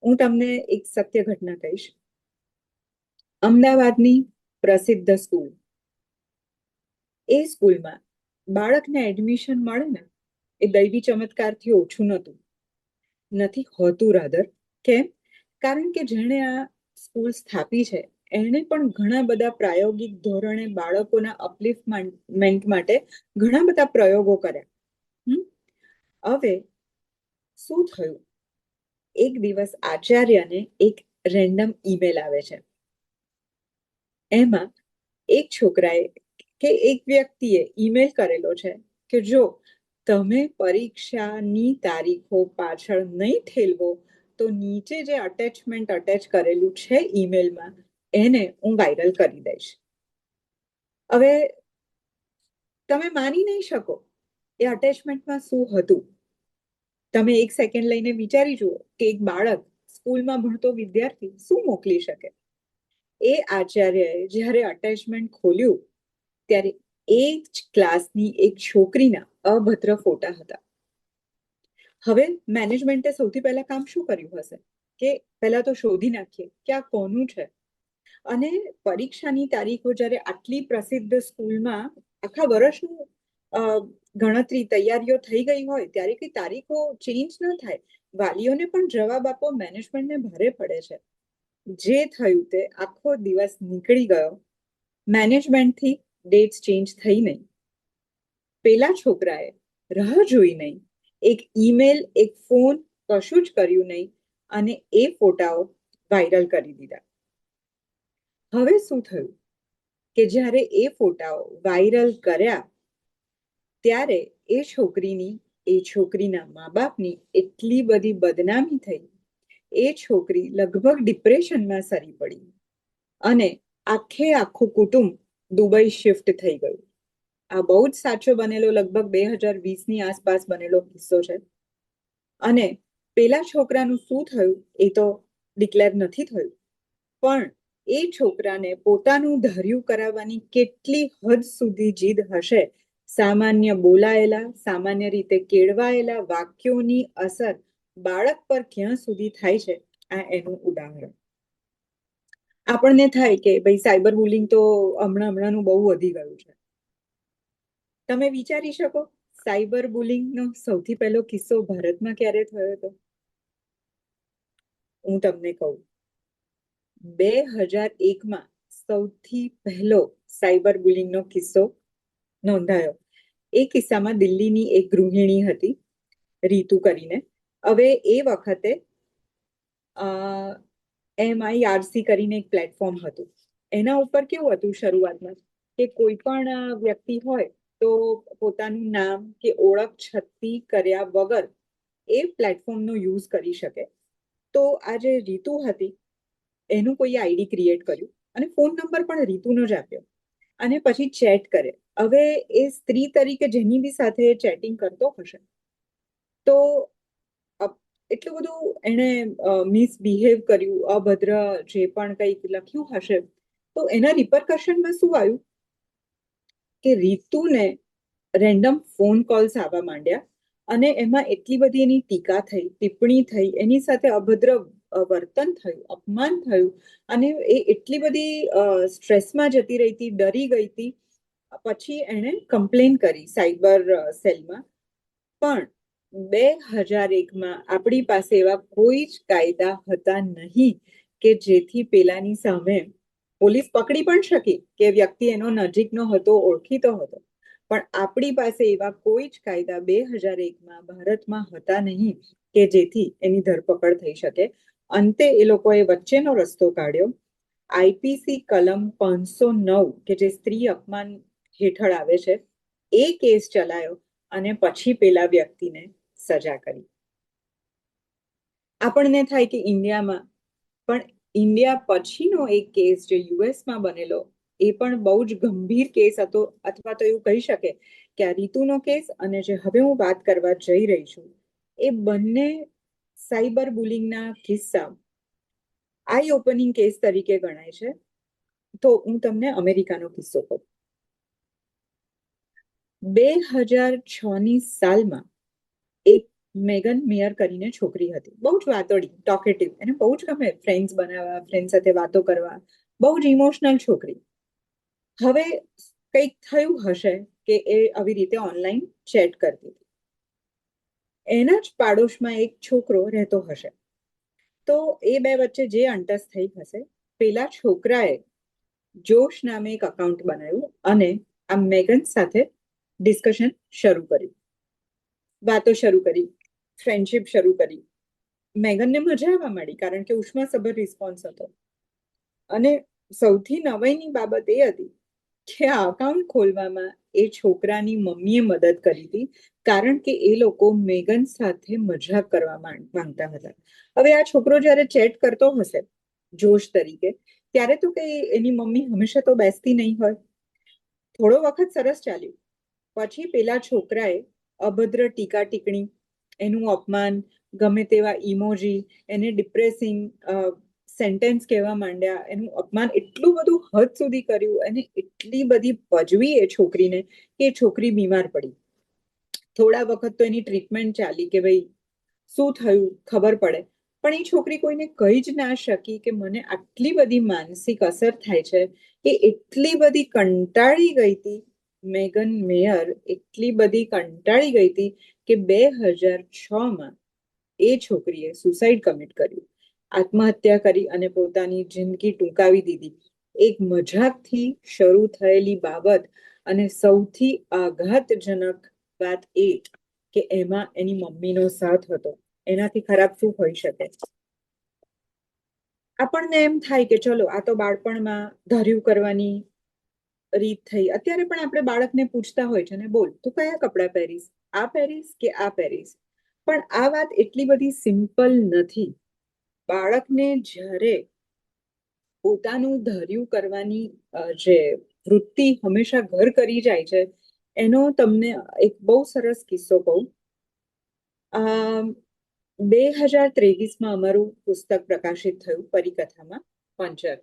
હું તમને એક સત્ય ઘટના કહીશ. અમદાવાદની પ્રસિદ્ધ સ્કૂલ, એ સ્કૂલમાં બાળકને એડમિશન મળે ને એ દૈવી ચમત્કારથી ઓછું નથી હોતું રાધર. કેમ? કારણ કે જેણે આ સ્કૂલ સ્થાપી છે એણે પણ ઘણા બધા પ્રાયોગિક ધોરણે બાળકોના અપલિફ્ટમેન્ટ માટે ઘણા બધા પ્રયોગો કર્યા. હવે શું થયું, એક દિવસ આચાર્યને એક રેન્ડમ ઈમેલ આવે છે. એમાં એક છોકરાએ કે એક વ્યક્તિએ ઈમેલ કરેલો છે કે જો તમે પરીક્ષાની તારીખો પાછળ નહીં ઠેલવો તો નીચે જે અટેચમેન્ટ અટેચ કરેલું છે ઈમેલમાં એને હું વાયરલ કરી દઈશ. હવે તમે માની નહીં શકો એ અટેચમેન્ટમાં શું હતું. તમે એક સેકન્ડ લઈને વિચારી જુઓ કે એક બાળક, સ્કૂલમાં ભણતો વિદ્યાર્થી શું મોકલી શકે. એ આચાર્યએ જ્યારે અટેચમેન્ટ ખોલ્યું ત્યારે એ જ ક્લાસની એક છોકરીના અભદ્ર ફોટા હતા. હવે મેનેજમેન્ટે સૌથી પહેલા કામ શું કર્યું હશે કે પહેલા તો શોધી નાખીએ કે આ કોનું છે. અને પરીક્ષાની તારીખો જ્યારે આટલી પ્રસિદ્ધ સ્કૂલમાં આખા વર્ષનું ગણતરી તૈયારીઓ થઈ ગઈ હોય ત્યારે કઈ તારીખો ચેન્જ ન થાય, વાલીઓને પણ જવાબ આપવો મેનેજમેન્ટને ભારે પડે છે. જે થયું તે આખો દિવસ નીકળી ગયો, મેનેજમેન્ટથી ડેટ્સ ચેન્જ થઈ નહીં. પેલા છોકરાએ રાહ જોઈ નહીં, એક ઈમેલ, એક ફોન, કશું જ કર્યું નહીં અને એ ફોટાઓ વાયરલ કરી દીધા. હવે શું થયું કે જ્યારે એ ફોટાઓ વાયરલ કર્યા ત્યારે એ છોકરીના મા બાપની એટલી બધી બદનામી થઈ, એ છોકરી લગભગ ડિપ્રેશનમાં સરી પડી અને આખું કુટુંબ દુબઈ શિફ્ટ થઈ ગયું. આ બહુ જ સાચો બનેલો, લગભગ 2020ની આસપાસ બનેલો કિસ્સો છે. અને પેલા છોકરાનું શું થયું એ તો ડિક્લેર નથી થયું, પણ એ છોકરાને પોતાનું ધાર્યું કરાવવાની કેટલી હદ સુધી જીદ હશે. સામાન્ય બોલાયેલા, સામાન્ય રીતે કેળવાયેલા વાક્યોની અસર બાળક પર ક્યાં સુધી થાય છે, આ એનું ઉદાહરણ. આપણને થાય કે ભાઈ સાયબર બુલિંગ તો હમણાંનું બહુ વધી ગયું છે. તમે વિચારી શકો સાયબર બુલિંગનો સૌથી પહેલો કિસ્સો ભારતમાં ક્યારે થયો હતો? હું તમને કહું, 2001માં સૌથી પહેલો સાયબર બુલિંગનો કિસ્સો નોંધાયો. એ કિસ્સામાં દિલ્હીની એક ગૃહિણી હતી, રીતુ કરીને. હવે એ વખતે MIRC કરીને એક પ્લેટફોર્મ હતું. એના ઉપર કેવું હતું શરૂઆતમાં કે કોઈ પણ વ્યક્તિ હોય તો પોતાનું નામ કે ઓળખ છતી કર્યા વગર એ પ્લેટફોર્મનો યુઝ કરી શકે. તો આ જે રીતુ હતી એનું કોઈ આઈડી ક્રિએટ કર્યું અને ફોન નંબર પણ રીતુનો જ આપ્યો અને પછી ચેટ કરે. હવે એ સ્ત્રી તરીકે જેની બી સાથે ચેટિંગ કરતો હશે તો એટલું બધું એણે મિસબિહેવ કર્યું, અભદ્ર જે પણ કંઈક લખ્યું હશે, તો એના રિપરકશનમાં શું આવ્યું કે રીતુને રેન્ડમ ફોન કોલ્સ આવવા માંડ્યા અને એમાં એટલી બધી એની ટીકા થઈ, ટિપ્પણી થઈ, એની સાથે અભદ્ર વર્તન થયું, અપમાન થયું અને એ એટલી બધી સ્ટ્રેસમાં જતી રહી હતી, ડરી ગઈ હતી. પછી એણે કમ્પ્લેન કરી સાયબર સેલમાં. પણ 2001માં આપણી પાસે એવા કોઈ જ કાયદા હતા નહીં કે જેથી પેલાની સામે પોલીસ પકડી પણ શકી કે વ્યક્તિ એનો નજીકનો હતો, ઓળખીતો હતો, પણ આપણી પાસે એવા કોઈ જ કાયદા 2001માં ભારતમાં હતા નહીં કે જેથી એની ધરપકડ થઈ શકે. અંતે એ લોકોએ વચ્ચેનો રસ્તો કાઢ્યો. આઈપીસી કલમ 509 કે જે સ્ત્રી અપમાન હેઠળ આવે છે, એ કેસ ચલાયો અને પછી પેલા વ્યક્તિને સજા કરી. આપણને થાય કે ઇન્ડિયામાં, પણ ઇન્ડિયા પછીનો એક કેસ જે યુએસમાં બનેલો, એ પણ બહુ જ ગંભીર કેસ હતો, અથવા તો એવું કહી શકે કે આ રીતુનો કેસ અને જે હવે હું વાત કરવા જઈ રહી છું, એ બંને સાયબર બુલિંગના કિસ્સા આઈ ઓપનિંગ કેસ તરીકે ગણાય છે. તો હું તમને અમેરિકાનો કિસ્સો કહું. 2006ની સાલમાં એક મેગન મેયર કરીને છોકરી હતી, બહુ જ વાતોડી, ટોકેટિવ, એને બહુ જ ગમે ફ્રેન્ડ્સ બનાવવા, ફ્રેન્ડ સાથે વાતો કરવા, બહુ જ ઇમોશનલ છોકરી. હવે કંઈક થયું હશે કે એ આવી રીતે ઓનલાઈન ચેટ કરતી હતી. એના જ પાડોશમાં એક છોકરો રહેતો હશે, તો એ બે વચ્ચે જે અંટસ થઈ હશે, પેલા છોકરાએ જોશ નામે એક અકાઉન્ટ બનાવ્યું અને આ મેગન સાથે ડિસ્કશન શરૂ કર્યું, વાતો શરૂ કરી, ફ્રેન્ડશિપ શરૂ કરી. મેગનને મજા આવવા માંડી, કારણ કે ઉષ્માસભર રિસ્પોન્સ હતો. અને સૌથી નવાઈની બાબત એ હતી કે આ અકાઉન્ટ ખોલવામાં એ છોકરાની મમ્મીએ મદદ કરી હતી, કારણ કે એ લોકો મેગન સાથે મજાક કરવા માંગતા હતા. હવે આ છોકરો જ્યારે ચેટ કરતો હશે જોશ તરીકે, ત્યારે તો કઈ એની મમ્મી હંમેશા તો બેસતી નહીં હોય. થોડો વખત સરસ ચાલ્યું, પછી પેલા છોકરાએ અભદ્ર ટીકા ટિપ્પણી, એનું અપમાન, ગમે તેવા ઇમોજી, એને ડિપ્રેસિંગ સેન્ટેન્સ કહેવા માંડ્યા, એનું અપમાન એટલું બધું હદ સુધી કર્યું, અને એટલી બધી પજવી એ છોકરીને કે એ છોકરી બીમાર પડી. થોડા વખત તો એની ટ્રીટમેન્ટ ચાલી કે ભાઈ શું થયું ખબર પડે, પણ એ છોકરી કોઈને કહી જ ના શકી કે મને આટલી બધી માનસિક અસર થાય છે. એ એટલી બધી કંટાળી ગઈ હતી, મેગન મેયર એટલી બધી કંટાળી ગઈ હતી કે 2006માં એ છોકરીએ સુસાઇડ કમિટ કર્યું, આત્મહત્યા કરી અને પોતાની જિંદગી ટૂંકાવી દીધી. એક મજાકથી શરૂ થયેલી બાબત, અને સૌથી આઘાતજનક વાત એ કે એમાં એની મમ્મીનો સાથ હતો. એનાથી ખરાબ શું હોઈ શકે? આપણને એમ થાય કે ચલો આ તો બાળપણમાં ધાર્યું કરવાની રીત થઈ. અત્યારે પણ આપણે બાળકને પૂછતા હોય છે ને, બોલ તું કયા કપડાં પહેરીશ, આ પહેરીશ કે આ પહેરીશ? પણ આ વાત એટલી બધી સિમ્પલ નથી. બાળકને જ્યારે પોતાનું ધાર્યું કરવાની જે વૃત્તિ હંમેશા ઘર કરી જાય છે, એનો તમને એક બહુ સરસ કિસ્સો કહું. 2023માં અમારું પુસ્તક પ્રકાશિત થયું પરિકથામાં પંચર.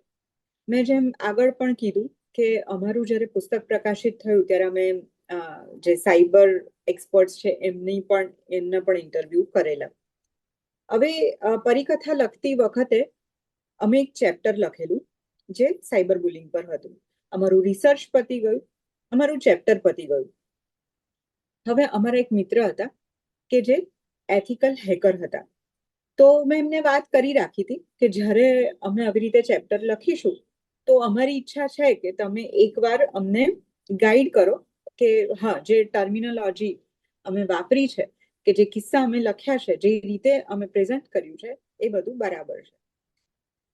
મેં જેમ આગળ પણ કીધું કે અમારું જ્યારે પુસ્તક પ્રકાશિત થયું ત્યારે અમે જે સાયબર એક્સપર્ટ્સ છે એમના પણ ઇન્ટરવ્યૂ કરેલા. હવે પરિકથા લખતી વખતે અમે એક ચેપ્ટર લખેલું જે સાયબર બુલિંગ પર હતું. અમારું રિસર્ચ પતી ગયું, અમારું ચેપ્ટર પતી ગયું. હવે અમારા એક મિત્ર હતા કે જે એથિકલ હેકર હતા. તો મેં એમને વાત કરી રાખી હતી કે જ્યારે અમે આવી રીતે ચેપ્ટર લખીશું તો અમારી ઈચ્છા છે કે તમે એકવાર અમને ગાઈડ કરો કે હા, જે ટર્મિનોલોજી અમે વાપરી છે, કે જે કિસ્સા અમે લખ્યા છે, જે રીતે અમે પ્રેઝન્ટ કર્યું છે, એ બધું બરાબર છે.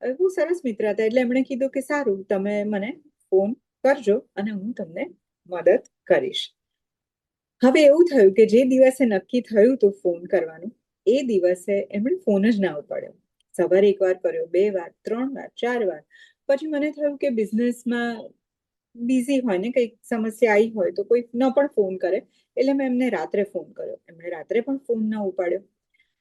બહુ સરસ મિત્ર હતા, એટલે એમણે કીધું કે સારું, તમે મને ફોન કરજો અને હું તમને મદદ કરીશ. હવે એવું થયું કે જે દિવસે નક્કી થયું હતું ફોન કરવાનું, એ દિવસે એમણે ફોન જ ના ઉપાડ્યો. સવારે એકવાર કર્યો, 2 વાર, 3 વાર, 4 વાર. પછી મને થયું કે બિઝનેસમાં બિઝી હોય ને, કંઈક સમસ્યા આવી હોય તો કોઈ ન પણ ફોન કરે, એટલે મેં એમને રાત્રે ફોન કર્યો. એમણે રાત્રે પણ ફોન ના ઉપાડ્યો.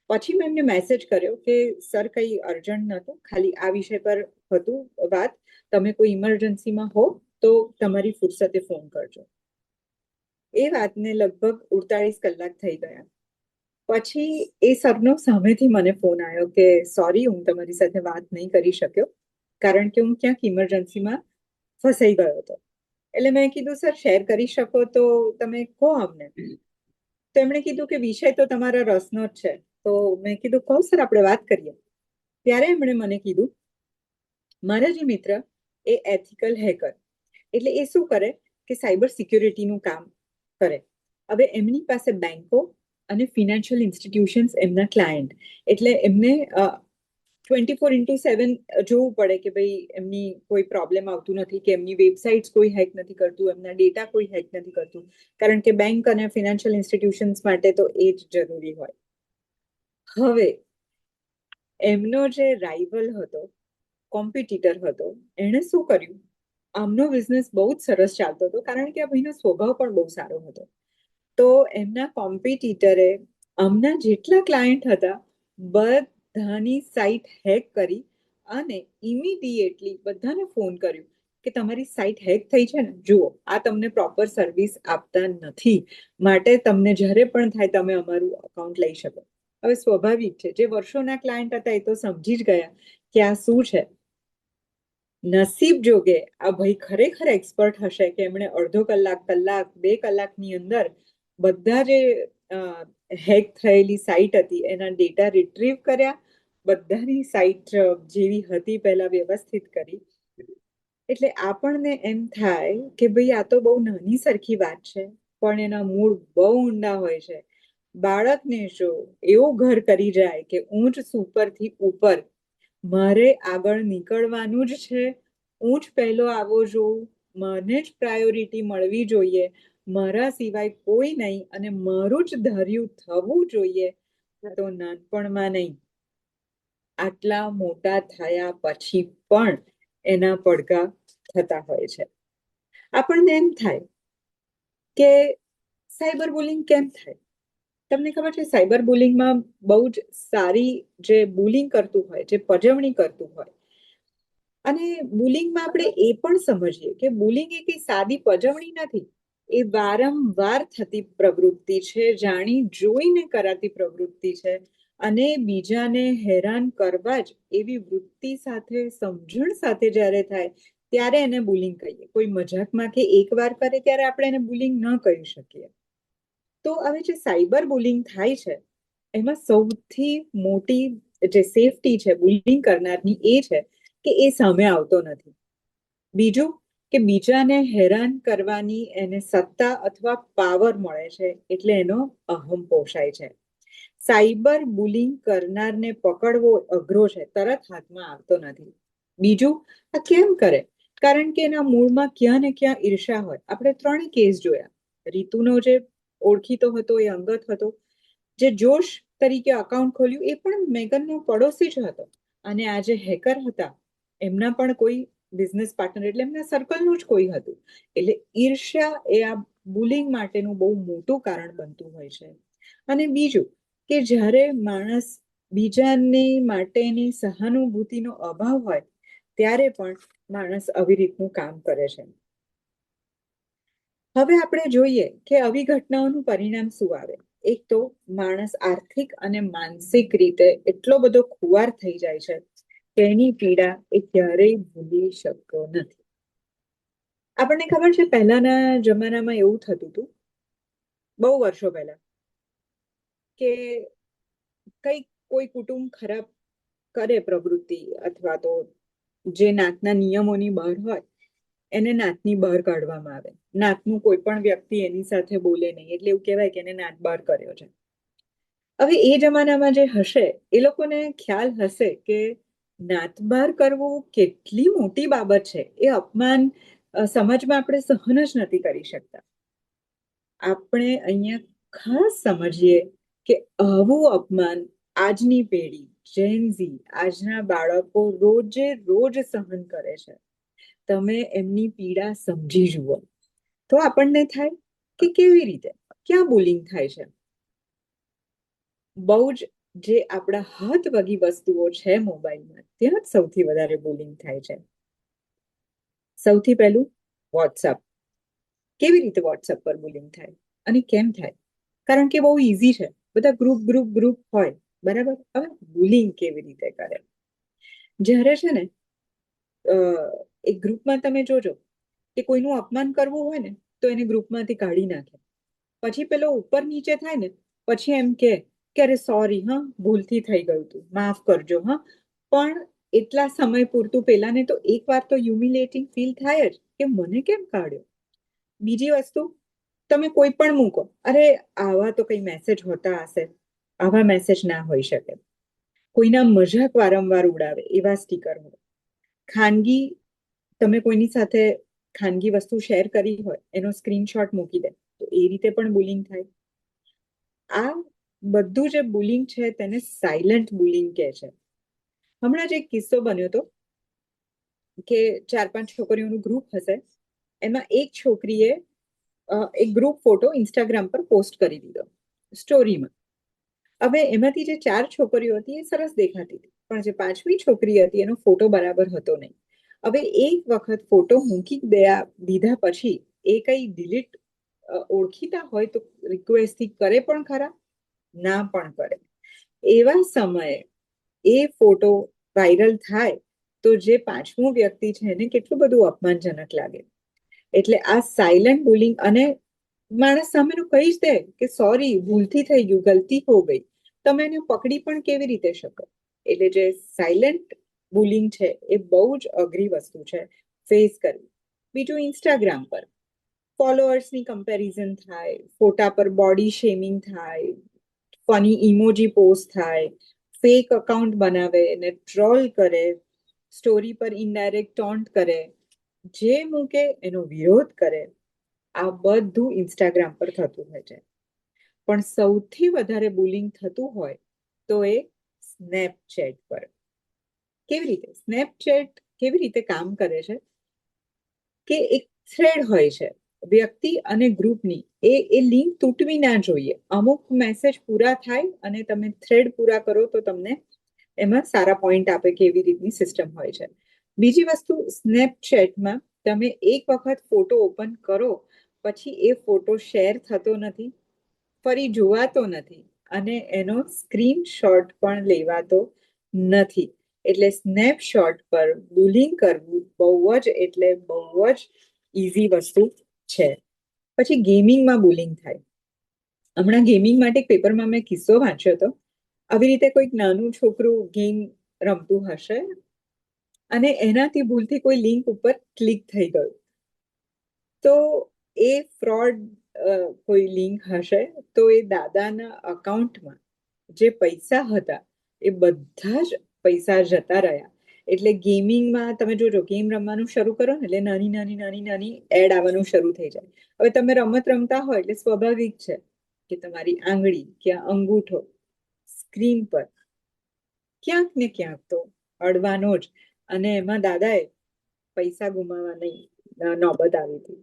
પછી મેં એમને મેસેજ કર્યો કે સર, કંઈ અર્જન્ટ નહોતું, ખાલી આ વિષય પર હતું વાત, તમે કોઈ ઇમરજન્સીમાં હો તો તમારી ફુરસતે ફોન કરજો. એ વાતને લગભગ 48 કલાક થઈ ગયા. પછી એ સરનો સામેથી મને ફોન આવ્યો કે સોરી, હું તમારી સાથે વાત નહીં કરી શક્યો, કારણ કે હું ક્યાંક ઇમરજન્સીમાં ફસાઈ ગયો હતો. એટલે મેં કીધું સર, શેર કરી શકો તો તમે કહો અમને. તો એમણે કીધું કે વિષય તો તમારા રસનો જ છે. તો મેં કીધું કહો સર, આપણે વાત કરીએ. ત્યારે એમણે મને કીધું, મારા જે મિત્ર એ એથિકલ હેકર. એટલે એ શું કરે કે સાયબર સિક્યોરિટીનું કામ કરે. હવે એમની પાસે બેંકો અને ફિનાન્શિયલ ઇન્સ્ટિટ્યુશન્સ એમના ક્લાયન્ટ, એટલે એમને 24/7 જોવું પડે કે ભાઈ એમની કોઈ પ્રોબ્લેમ આવતું નથી, કે એમની વેબસાઇટ્સ કોઈ હેક નથી કરતું, એમના ડેટા કોઈ હેક નથી કરતું, કારણ કે બેંક અને ફિનાન્શિયલ ઇન્સ્ટિટ્યુશન્સ માટે તો એ જ જરૂરી હોય. હવે એમનો જે રાઇવલ હતો, કોમ્પિટિટર હતો, એણે શું કર્યું, આમનો બિઝનેસ બહુ જ સરસ ચાલતો હતો કારણ કે આ ભાઈનો સ્વભાવ પણ બહુ સારો હતો. તો એમના કોમ્પિટિટરે આમના જેટલા ક્લાયન્ટ હતા બધાની સાઇટ હેક કરી અને ઇમિડિયેટલી બધાને ફોન કર્યું કે તમારી સાઇટ હેક થઈ છે ને, જુઓ આ તમને પ્રોપર સર્વિસ આપતા નથી, માટે તમને જ્યારે પણ થાય તમે અમારું અકાઉન્ટ લઈ શકો. હવે સ્વાભાવિક છે, જે વર્ષોના ક્લાયન્ટ હતા એ તો સમજી જ ગયા કે આ શું છે. નસીબ જોગે આ ભાઈ ખરેખર એક્સપર્ટ હશે કે એમણે અડધો કલાક, 2 કલાકની અંદર બધા જે હેક થયેલી સાઇટ હતી એના ડેટા રિટ્રીવ કર્યા, બધાની સાઇટ જેવી હતી પહેલા વ્યવસ્થિત કરી. એટલે આપણને એમ થાય કે ભાઈ આ તો બહુ નાની સરખી વાત છે, પણ એના મૂળ બહુ ઊંડા હોય છે. બાળકને જો એવું ઘર કરી જાય કે ઊંચ સુપરથી ઉપર, મારે આગળ નીકળવાનું જ છે, હું જ પહેલો આવો જોઉં, મને જ પ્રાયોરિટી મળવી જોઈએ, મારા સિવાય કોઈ નહીં અને મારું જ ધાર્યું થવું જોઈએ, તો નાનપણમાં નહીં, આટલા મોટા થયા પછી પણ એના પડઘા થતા હોય છે. આપણને એમ થાય કે સાયબર બુલિંગ કેમ થાય? તમને ખબર છે, સાયબર બુલિંગમાં બહુ જ સારી જે બુલિંગ કરતું હોય, જે પજવણી કરતું હોય, અને બુલિંગમાં આપણે એ પણ સમજીએ કે બુલિંગ એ કઈ સાદી પજવણી નથી, એ વારંવાર થતી પ્રવૃત્તિ છે, જાણી જોઈને કરાતી પ્રવૃત્તિ છે, અને બીજાને હેરાન કરવા જ એવી વૃત્તિ સાથે, સમજણ સાથે જ્યારે થાય ત્યારે એને બુલિંગ કહીએ. કોઈ મજાકમાં કે એકવાર કરે ત્યારે આપણે એને બુલિંગ ન કહી શકીએ. તો હવે જે સાયબર બુલિંગ થાય છે એમાં સૌથી મોટી જે સેફટી છે બુલિંગ કરનારની એ છે કે એ સામે આવતો નથી. બીજું કે બીજાને હેરાન કરવાની એને સત્તા અથવા પાવર મળે છે, એટલે એનો અહમ પોષાય છે. સાયબર બુલિંગ કરનારને પકડવો અઘરો છે, તરત હાથમાં આવતો નથી. બીજું, આ કેમ કરે? કારણ કે એના મૂળમાં ક્યાં ને ક્યાં ઈર્ષા હોય. આપણે 3 કેસ જોયા. રીતુનો જે ઓળખીતો હતો એ અંગત હતો, જે જોશ તરીકે અકાઉન્ટ ખોલ્યું એ પણ મેગનનો પડોશી જ હતો, અને આ જે હેકર હતા એમના પણ કોઈ બિઝનેસ પાર્ટનર, એટલે એમના સર્કલનું જ કોઈ હતું. એટલે ઈર્ષ્યા એ આ બુલિંગ માટેનું બહુ મોટું કારણ બનતું હોય છે. અને બીજું કે જ્યારે માણસ બીજાની માટેની સહાનુભૂતિનો અભાવ હોય ત્યારે પણ માણસ આવી રીતનું કામ કરે છે. હવે આપણે જોઈએ કે આવી ઘટનાઓનું પરિણામ શું આવે. એક તો માણસ આર્થિક અને માનસિક રીતે એટલો બધો ખુવાર થઈ જાય છે કે એની પીડા એ ક્યારેય ભૂલી શકતો નથી. આપણને ખબર છે, પહેલાના જમાનામાં એવું થતું હતું, બહુ વર્ષો પહેલા, કે કોઈ કુટુંબ ખરાબ કરે પ્રવૃત્તિ, અથવા તો જે નાતના નિયમોની બહાર હોય એને નાતની બહાર કાઢવામાં આવે. નાતનું કોઈ પણ વ્યક્તિ એની સાથે બોલે નહીં, એટલે એવું કહેવાય કે એને નાત બહાર કર્યો છે. હવે એ જમાનામાં જે હશે એ લોકોને ખ્યાલ હશે કે નાત બહાર કરવું કેટલી મોટી બાબત છે. એ અપમાન સમાજમાં આપણે સહન જ નથી કરી શકતા. આપણે અહીંયા ખાસ સમજીએ કે આવું અપમાન આજની પેઢી, જેન ઝી, આજના બાળકો રોજે રોજ સહન કરે છે. તમે એમની પીડા સમજી જુઓ તો આપણને થાય કે કેવી રીતે, ક્યાં બુલિંગ થાય છે. બહુ જ જે આપણા હાથ વગી વસ્તુઓ છે મોબાઈલમાં, ત્યાં જ સૌથી વધારે બુલિંગ થાય છે. સૌથી પહેલું વોટ્સઅપ. કેવી રીતે વોટ્સઅપ પર બુલિંગ થાય અને કેમ થાય? કારણ કે બહુ ઈઝી છે, બધા ગ્રુપ હોય, બરાબર. હવે બુલિંગ કેવી રીતે કરે? જ્યારે છે ને એક ગ્રુપમાં તમે જોજો કે કોઈનું અપમાન કરવું હોય ને તો એને ગ્રુપમાંથી કાઢી નાખે. પછી પેલો ઉપર નીચે થાય ને પછી એમ કે અરે સોરી, હા ભૂલથી થઈ ગયું હતું, માફ કરજો, હા. પણ એટલા સમય પૂરતું પેલાને તો એકવાર તો હ્યુમિલેટિંગ ફીલ થાય જ કે મને કેમ કાઢ્યો. બીજી વસ્તુ, તમે કોઈ પણ મૂકો, અરે આવા તો કઈ મેસેજ હોતા હશે, આવા મેસેજ ના હોઈ શકે. કોઈના મજાક વારંવાર ઉડાવે એવા સ્ટીકર હોય. ખાનગી, તમે કોઈની સાથે ખાનગી વસ્તુ શેર કરી હોય એનો સ્ક્રીનશોટ મૂકી દે તો એ રીતે પણ બુલિંગ થાય. આ બધું જે બુલિંગ છે તેને સાયલન્ટ બુલિંગ કહે છે. હમણાં જ એક કિસ્સો બન્યો હતો કે 4-5 છોકરીઓનું ગ્રુપ હશે, એમાં એક છોકરીએ એક ગ્રુપ ફોટો ઇન્સ્ટાગ્રામ પર પોસ્ટ કરી દીધો સ્ટોરીમાં. હવે એમાંથી જે 4 છોકરીઓ હતી એ સરસ દેખાતી હતી, પણ જે 5મી છોકરી હતી એનો ફોટો બરાબર હતો નહીં. હવે એક વખત ફોટો મૂકી દીધા પછી એ કઈ ડિલીટ ઓળખીતા હોય તો રિક્વેસ્ટથી કરે પણ ખરા, ના પણ કરે. એવા સમયે એ ફોટો વાયરલ થાય તો જે 5મું વ્યક્તિ છે એને કેટલું બધું અપમાનજનક લાગે. એટલે આ સાયલન્ટ બુલિંગ, અને માણસ સામેનું કહી જ દે કે સોરી, ભૂલથી થઈ ગયું, ગલતી હો ગઈ, તમે એને પકડી પણ કેવી રીતે શકો. એટલે જે સાયલન્ટ બુલિંગ છે એ બહુ જ અઘરી વસ્તુ છે ફેસ કરવી. બીજું, ઇન્સ્ટાગ્રામ પર ફોલોઅર્સની કમ્પેરિઝન થાય, ફોટા પર બોડી શેમિંગ થાય, ફની ઇમોજી પોસ્ટ થાય, ફેક અકાઉન્ટ બનાવે ને ટ્રોલ કરે, સ્ટોરી પર ઇનડાયરેક્ટ ટોન્ટ કરે, જે મૂકે એનો વિરોધ કરે. આ બધું ઇન્સ્ટાગ્રામ પર થતું હોય છે. પણ સૌથી વધારે બુલિંગ થતું હોય તો એ સ્નેપચેટ પર. કેવી રીતે સ્નેપચેટ કેવી રીતે કામ કરે છે કે એક થ્રેડ હોય છે વ્યક્તિ અને ગ્રુપની, એ લિંક તૂટવી ના જોઈએ. અમુક મેસેજ પૂરા થાય અને તમે થ્રેડ પૂરા કરો તો તમને એમાં સારા પોઈન્ટ આપે કે એવી રીતની સિસ્ટમ હોય છે. બીજી વસ્તુ, સ્નેપચેટમાં તમે એક વખત ફોટો ઓપન કરો પછી એ ફોટો શેર થતો નથી, ફરી જોવાતો નથી, અને એનો સ્ક્રીનશોટ પણ લેવાતો નથી. એટલે સ્નેપશોટ પર બુલિંગ કરવું બહુ જ એટલે બહુ જ ઈઝી વસ્તુ છે. પછી ગેમિંગમાં બુલિંગ થાય. હમણાં ગેમિંગ માટે પેપરમાં મેં કિસ્સો વાંચ્યો હતો. આવી રીતે કોઈક નાનું છોકરું ગેમ રમતું હશે અને એનાથી ભૂલથી કોઈ લિંક ઉપર ક્લિક થઈ ગયું, તો એ ફ્રોડ કોઈ લિંક હશે, તો એ દાદાના અકાઉન્ટમાં જે પૈસા હતા એ બધા જ પૈસા જતા રહ્યા. એટલે ગેમિંગમાં તમે જોજો, ગેમ રમવાનું શરૂ કરો ને એટલે નાની નાની નાની નાની એડ આવવાનું શરૂ થઈ જાય. હવે તમે રમત રમતા હોય એટલે સ્વાભાવિક છે કે તમારી આંગળી કે અંગૂઠો સ્ક્રીન પર ક્યાંક ને ક્યાંક તો અડવાનો જ, અને એમાં દાદાએ પૈસા ગુમાવવાની નોબત આવી હતી.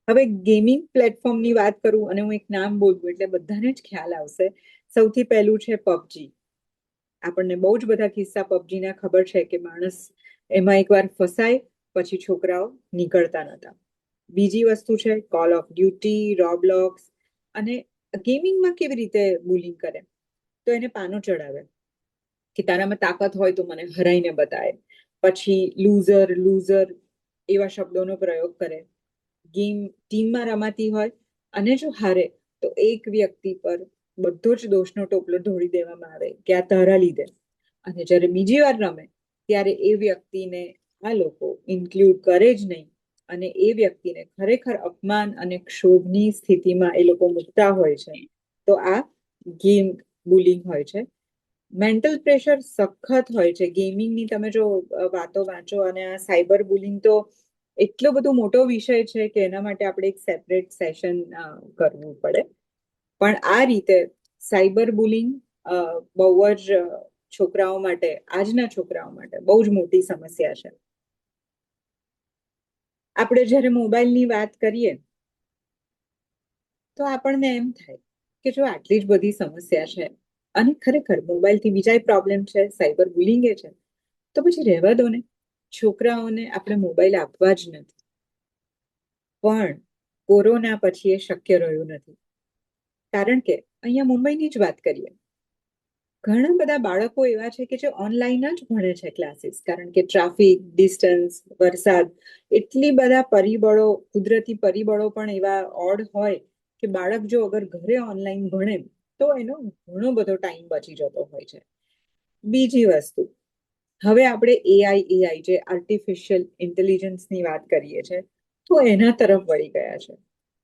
હવે ગેમિંગ પ્લેટફોર્મની વાત કરું અને હું એક નામ બોલું એટલે બધાને જ ખ્યાલ આવશે. સૌથી પહેલું છે પબજી. આપણને બહુ જ બધા કિસ્સા પબજીના ખબર છે કે માણસ એમાં એકવાર ફસાય પછી છોકરાઓ નીકળતા નતા. બીજી વસ્તુ છે કોલ ઓફ ડ્યુટી, રોબલોક્સ. અને ગેમિંગમાં કેવી રીતે બુલિંગ કરે, તો એને પાનો ચડાવે કે તારામાં તાકાત હોય તો મને હરાઈને બતાય. પછી લૂઝર લૂઝર એવા શબ્દોનો પ્રયોગ કરે. ગેમ ટીમમાં રમાતી હોય અને જો હારે તો એક વ્યક્તિ પર બધો જ દોષનો ટોપલો ઢોળી દેવામાં આવે કે આ તારા લીધે. અને જ્યારે બીજી વાર રમે ત્યારે એ વ્યક્તિને આ લોકો ઇન્ક્લુડ કરે જ નહીં, અને એ વ્યક્તિને ખરેખર અપમાન અને ક્ષોભની સ્થિતિમાં એ લોકો મૂકતા હોય છે. તો આ ગેમ બુલિંગ હોય છે. મેન્ટલ પ્રેશર સખત હોય છે ગેમિંગની. તમે જો વાતો વાંચો, અને આ સાયબર બુલિંગ તો એટલો બધો મોટો વિષય છે કે એના માટે આપણે એક સેપરેટ સેશન કરવું પડે. પણ આ રીતે સાયબર બુલિંગ બહુ જ છોકરાઓ માટે, આજના છોકરાઓ માટે બહુ જ મોટી સમસ્યા છે. આપણે જ્યારે મોબાઈલની વાત કરીએ તો આપણને એમ થાય કે જો આટલી જ બધી સમસ્યા છે અને ખરેખર મોબાઈલથી બીજા પ્રોબ્લેમ છે, સાયબર બુલિંગ એ છે, તો પછી રહેવા દો ને. છોકરાઓને આપણે મોબાઈલ આપવા જ નથી. પણ કોરોના પછી એ શક્ય રહ્યું નથી. કારણ કે અહીંયા મુંબઈની જ વાત કરીએ, ઘણા બધા બાળકો એવા છે કે જે ઓનલાઈન જ ભણે છે ક્લાસીસ. કારણ કે ટ્રાફિક, ડિસ્ટન્સ, વરસાદ, એટલી બધા પરિબળો, કુદરતી પરિબળો પણ એવા ઓડ હોય કે બાળક જો અગર ઘરે ઓનલાઈન ભણે તો એનો ઘણો બધો ટાઈમ બચી જતો હોય છે. બીજી વસ્તુ, હવે આપણે એઆઈ જે આર્ટિફિશિયલ ઇન્ટેલિજન્સની વાત કરીએ છીએ, તો એના તરફ વળી ગયા છે.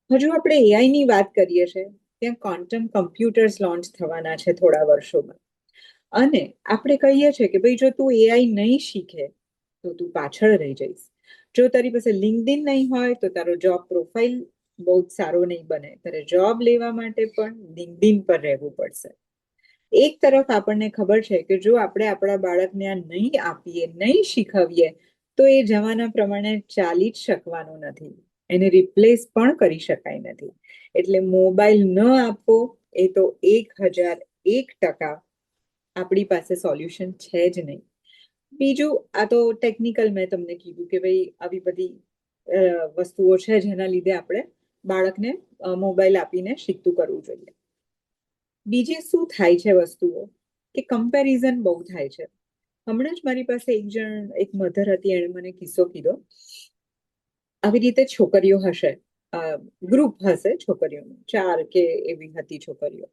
હજુ આપણે એઆઈની વાત કરીએ છીએ, ત્યાં ક્વોન્ટમ કમ્પ્યુટર્સ લોન્ચ થવાના છે થોડા વર્ષોમાં. અને આપણે કહીએ છીએ કે ભાઈ જો તું એઆઈ નહીં શીખે તો તું પાછળ રહી જઈશ. જો તારી પાસે લિંક્ડઇન નહીં હોય તો તારો જોબ પ્રોફાઇલ બહુ જ સારો નહીં બને. તારે જોબ લેવા માટે પણ લિંક્ડઇન પર રહેવું પડશે. એક તરફ આપણને ખબર છે કે જો આપણે આપણા બાળકને આ નહીં આપીએ, નહીં શીખવીએ, તો એ જમાના પ્રમાણે ચાલી જ શકવાનો નથી. એને રિપ્લેસ પણ કરી શકાય નથી. એટલે મોબાઈલ ન આપવો એ તો 1001% આપણી પાસે સોલ્યુશન છે જ નહીં. બીજું, આ તો ટેકનિકલ મેં તમને કીધું કે ભાઈ આવી બધી વસ્તુઓ છે જેના લીધે આપણે બાળકને મોબાઈલ આપીને શીખતું કરવું જોઈએ. બીજે શું થાય છે વસ્તુઓ કે કમ્પેરિઝન બહુ થાય છે. હમણાં જ મારી પાસે એક મધર હતી, એણે મને કિસ્સો કીધો. આવી રીતે છોકરીઓ હશે, ગ્રુપ હશે છોકરીઓનું, 4 કે એવી હતી છોકરીઓ.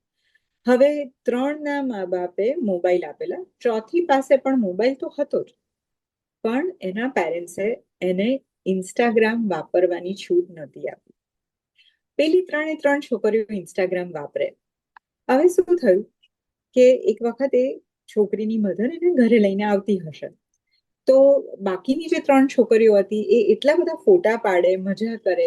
હવે 3ના મા બાપે મોબાઈલ આપેલા, ચોથી પાસે પણ મોબાઈલ તો હતો જ, પણ એના પેરેન્ટ્સે એને ઇન્સ્ટાગ્રામ વાપરવાની છૂટ નહોતી આપી. પેલી 3 છોકરીઓ ઇન્સ્ટાગ્રામ વાપરે. હવે શું થયું કે એક વખત એ છોકરીની મધર એને ઘરે લઈને આવતી હશે, તો બાકીની જે 3 છોકરીઓ હતી એ એટલા બધા ફોટા પાડે, મજા કરે,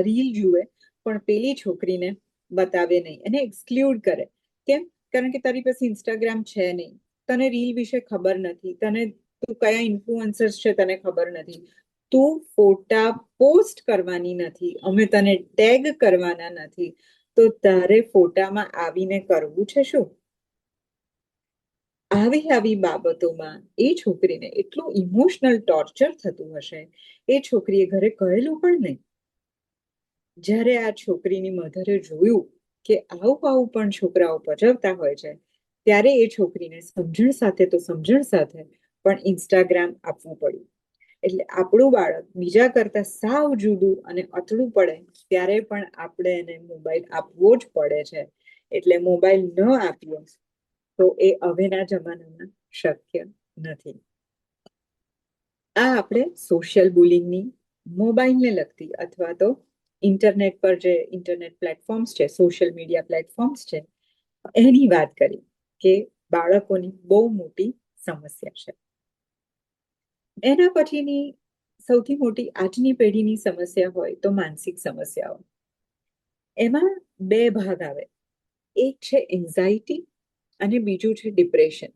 રીલ જુએ, પણ પેલી છોકરીને બતાવે નહીં, એને એક્સક્લુડ કરે. કેમ? કારણ કે તારી પાસે ઇન્સ્ટાગ્રામ છે નહીં, તને રીલ વિશે ખબર નથી, તું કયા ઇન્ફ્લુઅન્સર્સ છે તને ખબર નથી, તું ફોટા પોસ્ટ કરવાની નથી, અમે તને ટેગ કરવાના નથી, તો તારે ફોટામાં આવીને કરવું છે શું? આવી બાબતોમાં એ છોકરીને એટલું ઇમોશનલ ટોર્ચર થતું હશે, એ છોકરીએ ઘરે કહેલું પણ નહીં. જ્યારે આ છોકરીની મધરે જોયું કે આવું પણ છોકરાઓ પજવતા હોય છે, ત્યારે એ છોકરીને સમજણ સાથે પણ ઇન્સ્ટાગ્રામ આપવું પડ્યું. એટલે આપણું બાળક બીજા કરતા સાવ જુદું અને અતડું પડે ત્યારે પણ આપણે એને મોબાઈલ આપવો જ પડે છે. એટલે મોબાઈલ ન આપીએ તો એ હવેના જમાનામાં શક્ય નથી. આ આપણે સોશિયલ બુલિંગની, મોબાઈલને લગતી અથવા તો ઇન્ટરનેટ પર જે ઇન્ટરનેટ પ્લેટફોર્મ્સ છે, સોશિયલ મીડિયા પ્લેટફોર્મ્સ છે, એની વાત કરી કે બાળકોની બહુ મોટી સમસ્યા છે. એના પછીની સૌથી મોટી આજની પેઢીની સમસ્યા હોય તો માનસિક સમસ્યાઓ. એમાં 2 ભાગ આવે. એક છે એન્ઝાઇટી અને બીજું છે ડિપ્રેશન.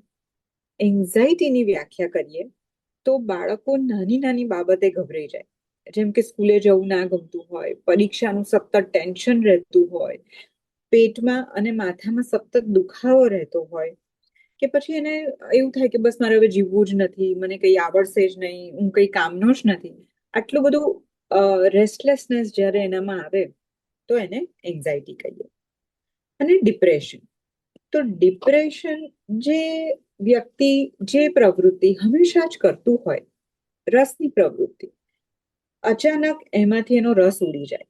એન્ઝાઇટીની વ્યાખ્યા કરીએ તો બાળકો નાની બાબતે ગભરાઈ જાય. જેમ કે સ્કૂલે જવું ના ગમતું હોય, પરીક્ષાનું સતત ટેન્શન રહેતું હોય, પેટમાં અને માથામાં સતત દુખાવો રહેતો હોય, કે પછી એને એવું થાય કે બસ મારે હવે જીવવું જ નથી, મને કંઈ આવડશે જ નહીં, હું કંઈ કામનો જ નથી. આટલું બધું રેસ્ટલેસનેસ જ્યારે એનામાં આવે તો એને એન્ઝાઇટી કહીએ. અને ડિપ્રેશન. તો ડિપ્રેશન જે વ્યક્તિ જે પ્રવૃત્તિ હંમેશા જ કરતું હોય, રસની પ્રવૃત્તિ, અચાનક એમાંથી એનો રસ ઉડી જાય.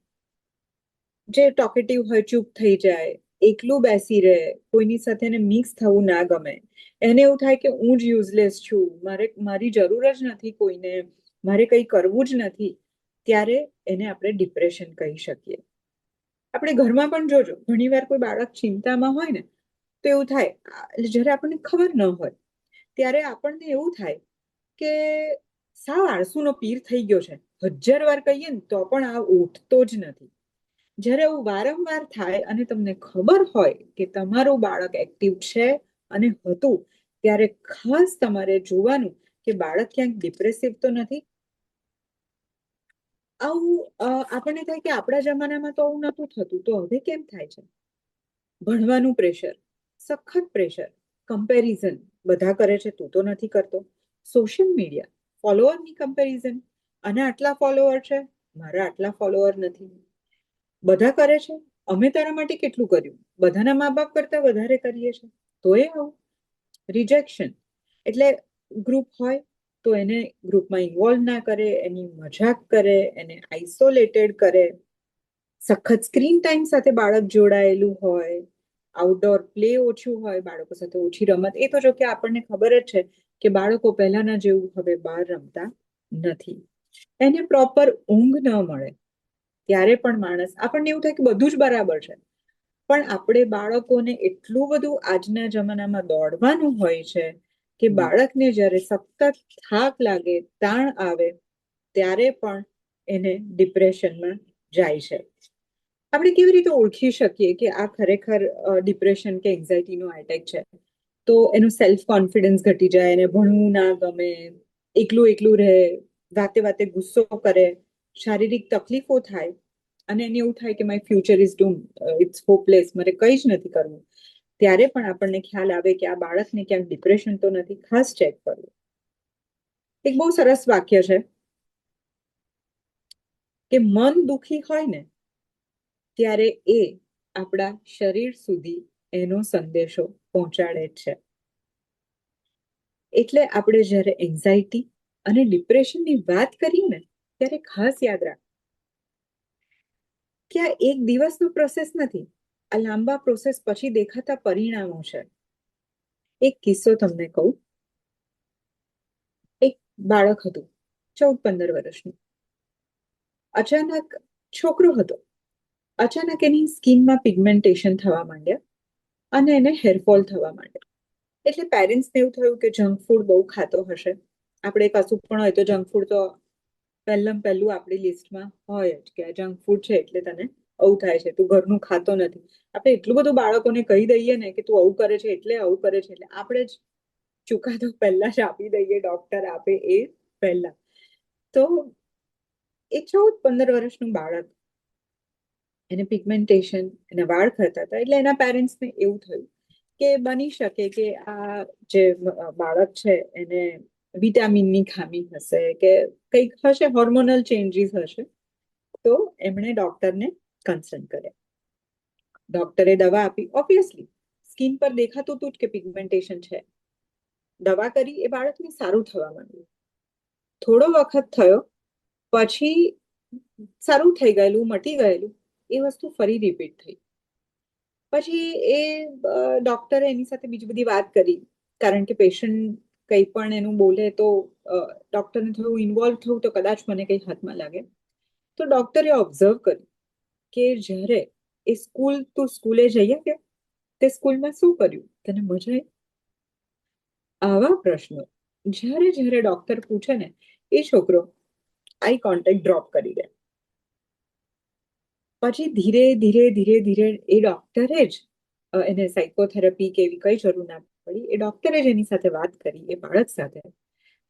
જે ટોકેટિવ હોય ચૂપ થઈ જાય, એકલું બેસી રહે, કોઈની સાથે એને મિક્સ થવું ના ગમે, એને એવું થાય કે હું જ યુઝલેસ છું, મારી જરૂર જ નથી કોઈને, મારે કંઈ કરવું જ નથી, ત્યારે એને આપણે ડિપ્રેશન કહી શકીએ. આપણે ઘરમાં પણ જોજો, ઘણીવાર કોઈ બાળક ચિંતામાં હોય ને તો એવું થાય, જ્યારે આપણને ખબર ન હોય ત્યારે આપણને એવું થાય કે સાવ આળસુનો પીર થઈ ગયો છે, 1000 વાર કહીએ ને તો પણ આ ઉઠતો જ નથી. જ્યારે એવું વારંવાર થાય અને તમને ખબર હોય કે તમારું બાળક એક્ટિવ છે અને હતું, ત્યારે ખાસ તમારે જોવાનું કે બાળક ક્યાંક ડિપ્રેસિવ તો નથી. આવું આપણને થાય કે આપણા જમાનામાં તો આવું નહોતું થતું, તો હવે કેમ થાય છે? ભણવાનું પ્રેશર, સખત પ્રેશર, કમ્પેરિઝન, બધા કરે છે તું તો નથી કરતો. સોશિયલ મીડિયા, ફોલોઅરની કમ્પેરિઝન, અને આટલા ફોલોઅર છે, મારા આટલા ફોલોઅર નથી. બધા કરે છે, અમે તારા માટે કેટલું કર્યું, બધાના મા બાપ કરતા વધારે કરીએ છીએ, તોય આવું. રિજેક્શન, એટલે ગ્રુપ હોય તો એને ગ્રુપમાં ઇન્વોલ્વ ના કરે, એની મજાક કરે, એને આઇસોલેટેડ કરે. સખત સ્ક્રીન ટાઈમ સાથે બાળક જોડાયેલું હોય, આઉટડોર પ્લે ઓછું હોય, બાળકો સાથે ઓછી રમત. એ તો જો કે આપણને ખબર જ છે કે બાળકો પહેલાના જેવું હવે બહાર રમતા નથી. એને પ્રોપર ઊંઘ ન મળે ત્યારે પણ માણસ, આપણને એવું થાય કે બધું જ બરાબર છે, પણ આપણે બાળકોને એટલું બધું આજના જમાનામાં દોડવાનું હોય છે કે બાળકને જ્યારે સતત થાક લાગે, તાણ આવે, ત્યારે પણ એને ડિપ્રેશનમાં જાય છે. આપણે કેવી રીતે ઓળખી શકીએ કે આ ખરેખર ડિપ્રેશન કે એન્ઝાયટીનો એટેક છે? તો એનું સેલ્ફ કોન્ફિડન્સ ઘટી જાય, એને ભણવું ના ગમે, એકલું એકલું રહે, વાતે વાતે ગુસ્સો કરે, શારીરિક તકલીફો થાય, અને એને એવું થાય કે my future is doom, it's hopeless, મારે કંઈ જ નથી કરવું. ત્યારે પણ આપણને ખ્યાલ આવે કે આ બાળકને ક્યાંક ડિપ્રેશન તો નથી, ખાસ ચેક કરવું. એક બહુ સરસ વાક્ય છે કે મન દુખી હોય ને ત્યારે એ આપણા શરીર સુધી એનો સંદેશો પહોંચાડે છે. એટલે આપણે જ્યારે એન્ઝાયટી અને ડિપ્રેશનની વાત કરીએ ને ત્યારે ખાસ યાદ રાખ કે આ એક દિવસનો પ્રોસેસ નથી, આ લાંબા પ્રોસેસ પછી દેખાતા પરિણામો છે. એક કિસ્સો તમને કહું. એક બાળક હતું 14-15 વર્ષનું. અચાનક છોકરો હતો. અચાનક એની સ્કિનમાં પિગમેન્ટેશન થવા માંડ્યા અને એને હેરફોલ થવા માંડ્યા. એટલે પેરેન્ટ્સને એવું થયું કે જંક ફૂડ બહુ ખાતો હશે. આપણે કશું પણ હોય તો જંક ફૂડ તો પહેલું આપણી લિસ્ટમાં હોય જ કે જંક ફૂડ છે એટલે તને આવું થાય છે, તું ઘરનું ખાતો નથી. આપણે એટલું બધું બાળકોને કહી દઈએ ને કે તું આવું કરે છે એટલે આવું કરે છે, એટલે આપણે જ ચુકાદો પહેલા જ આપી દઈએ, ડોક્ટર આપે એ પહેલા. તો એ 14-15 વર્ષનું બાળક, એને પિગમેન્ટેશન, એના વાળ ખરતા હતા. એટલે એના પેરેન્ટ્સને એવું થયું કે બની શકે કે આ જે બાળક છે એને વિટામિનની ખામી હશે કે કંઈક હશે, હોર્મોનલ ચેન્જીસ હશે. તો એમણે ડોક્ટરને કન્સલ્ટ કર્યા. ડોક્ટરે દવા આપી. ઓબ્વિયસલી સ્કિન પર દેખાતું હતું કે પિગમેન્ટેશન છે. દવા કરી, એ બાળકને સારું થવા માંડ્યું. થોડો વખત થયો પછી સારું થઈ ગયેલું, મટી ગયેલું, એ વસ્તુ ફરી રિપીટ થઈ. પછી એ ડોક્ટરે એની સાથે બીજી બધી વાત કરી, કારણ કે પેશન્ટ કંઈ પણ એનું બોલે તો ડોક્ટરને થોડું ઇન્વોલ્વ થવું તો કદાચ મને કંઈ હાથમાં લાગે. તો ડોક્ટરે ઓબ્ઝર્વ કર્યું કે જ્યારે એ સ્કૂલે જઈએ કે તે સ્કૂલમાં શું કર્યું, તને મજા આવી? આવા પ્રશ્નો જ્યારે જ્યારે ડોક્ટર પૂછે ને, એ છોકરો આઈ કોન્ટેક્ટ ડ્રોપ કરી દે. પછી ધીરે ધીરે ધીરે ધીરે એ ડોક્ટરે જ એને સાયકોથેરાપી કે એવી કઈ જરૂર ના પડી. એ ડોક્ટરે જ એની સાથે વાત કરી, એ બાળક સાથે.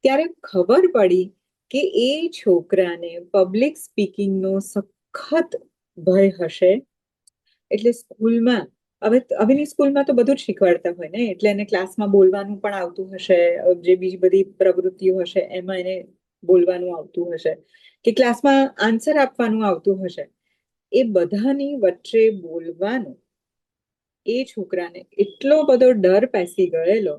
ત્યારે ખબર પડી કે એ છોકરાને પબ્લિક સ્પીકિંગનો સખત ભય હશે. એટલે સ્કૂલમાં, હવેની સ્કૂલમાં તો બધું જ શીખવાડતા હોય ને, એટલે એને ક્લાસમાં બોલવાનું પણ આવતું હશે, જે બીજી બધી પ્રવૃત્તિઓ હશે એમાં એને બોલવાનું આવતું હશે, કે ક્લાસમાં આન્સર આપવાનું આવતું હશે. એ બધાની વચ્ચે બોલવાનું એ છોકરાને એટલો બધો ડર પેસી ગયેલો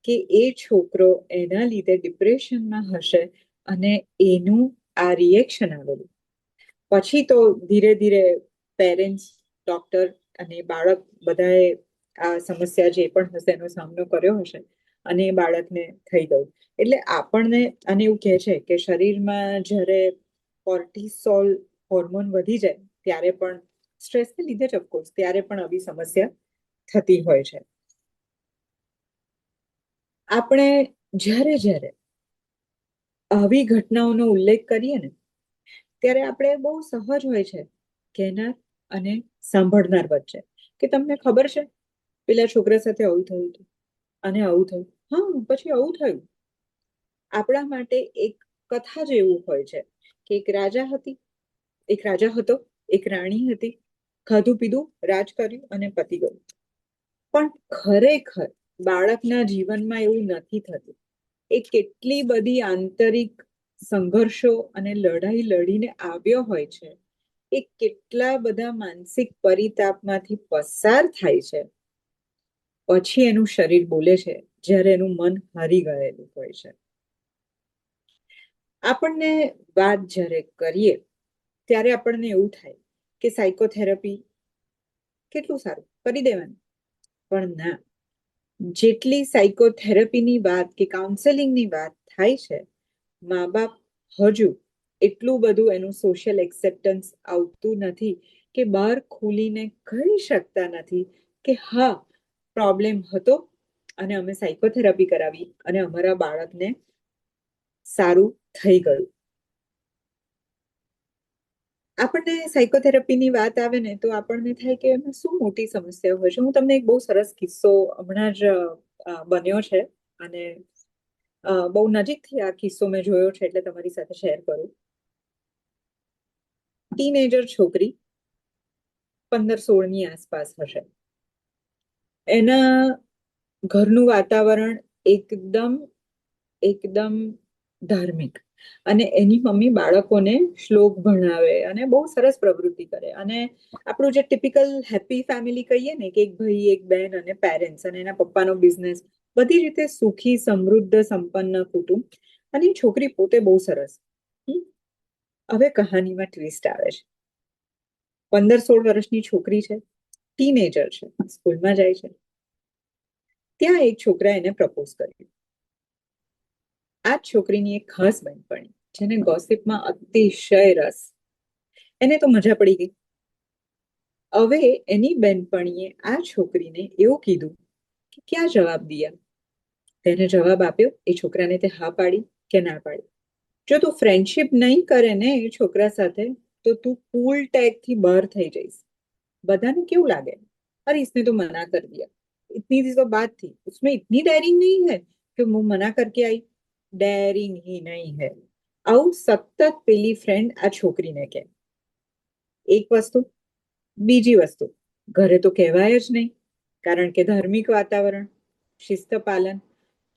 કે એ છોકરો એના લીધે ડિપ્રેશનમાં હશે અને એનું આ રિએક્શન આવેલું. પછી તો ધીરે ધીરે પેરેન્ટ્સ, ડોક્ટર અને બાળક બધાએ આ સમસ્યા જે પણ હશે એનો સામનો કર્યો હશે અને એ બાળકને થઈ ગયું. એટલે આપણને આને એવું કહે છે કે શરીરમાં જ્યારે કોર્ટિસોલ હોર્મોન વધી જાય ત્યારે પણ, સ્ટ્રેસને લીધે જ ઓફકોર્સ, ત્યારે પણ આવી સમસ્યા થતી હોય છે. આપણે જ્યારે જ્યારે આવી ઘટનાઓનો ઉલ્લેખ કરીએ ને ત્યારે આપણે બહુ સહજ હોય છે કહેનાર અને સાંભળનાર વચ્ચે કે તમને ખબર છે પેલા છોકરા સાથે આવું થયું હતું અને આવું થયું, હા પછી આવું થયું. આપણા માટે એક કથા જેવું હોય છે કે એક રાજા હતો, એક રાણી હતી, ખાધું પીધું, રાજ કર્યું અને પતી ગયું. પણ ખરેખર બાળકના જીવનમાં એવું નથી થતું. એ કેટલી બધી આંતરિક સંઘર્ષો અને લડાઈ લડીને આવ્યો હોય છે. એ કેટલા બધા માનસિક પરિતાપમાંથી પસાર થાય છે. પછી એનું શરીર બોલે છે જ્યારે એનું મન હારી ગયેલું હોય છે. આપણને વાત જ્યારે કરીએ ત્યારે આપણને એવું થાય કે સાયકોથેરાપી કેટલું સારું, કરી દેવાનું. પણ ના, જેટલી સાયકોથેરાપીની વાત કે કાઉન્સેલિંગની વાત થાય છે, મા બાપ હજુ એટલું બધું એનું સોશિયલ એક્સેપ્ટન્સ આવતું નથી કે બહાર ખુલીને કહી શકતા નથી કે હા, પ્રોબ્લેમ હતો અને અમે સાયકોથેરાપી કરાવી અને અમારા બાળકને સારું થઈ ગયું. આપણને સાયકોથેરાપીની વાત આવે ને તો આપણને થાય કે એમાં શું મોટી સમસ્યા હોય છે. હું તમને એક બહુ સરસ કિસ્સો હમણાં જ બન્યો છે અને બહુ નજીકથી આ કિસ્સો મેં જોયો છે એટલે તમારી સાથે શેર કરું. ટીનેજર છોકરી 15-16ની આસપાસ હશે. એના ઘરનું વાતાવરણ એકદમ એકદમ ધાર્મિક અને એની મમ્મી બાળકોને શ્લોક ભણાવે અને બહુ સરસ પ્રવૃત્તિ કરે. અને આપણું જે ટિપિકલ હેપી ફેમિલી કહીએ ને કે એક ભાઈ, એક બહેન અને પેરેન્ટ્સ અને એના પપ્પાનો બિઝનેસ, બધી રીતે સુખી, સમૃદ્ધ, સંપન્ન કુટુંબ. અને છોકરી પોતે બહુ સરસ. હવે કહાનીમાં ટ્વિસ્ટ આવે છે. 15-16 વર્ષની છોકરી છે, ટીનેજર છે, સ્કૂલમાં જાય છે. ત્યાં એક છોકરા એને પ્રપોઝ કર્યું. આ છોકરીની એક ખાસ બહેનપણી જેને ગોસિપમાં અતિશય રસ, એને તો મજા પડી ગઈ. હવે એની બહેનપણીએ આ છોકરીને એવું કીધું કે ક્યાં જવાબ દિયા. તેને જવાબ આપ્યો, એ છોકરાને તે હા પાડી કે ના પાડી. જો તું ફ્રેન્ડશિપ નહીં કરે ને એ છોકરા સાથે તો તું કૂલ ટેગ થી બહાર થઈ જઈશ. બધાને કેવું લાગે, अरे इसने तो मना कर दिया, इतनी सी तो बात थी, उसमें इतनी डेयरिंग नहीं है कि वो मना करके आई. डेयरिंग ही नहीं है. આવું સતત પેલી ફ્રેન્ડ આ છોકરીને કહે. એક વસ્તુ. બીજી વસ્તુ, ઘરે તો કહેવાય જ નહીં, કારણ કે ધાર્મિક વાતાવરણ, શિસ્ત પાલન.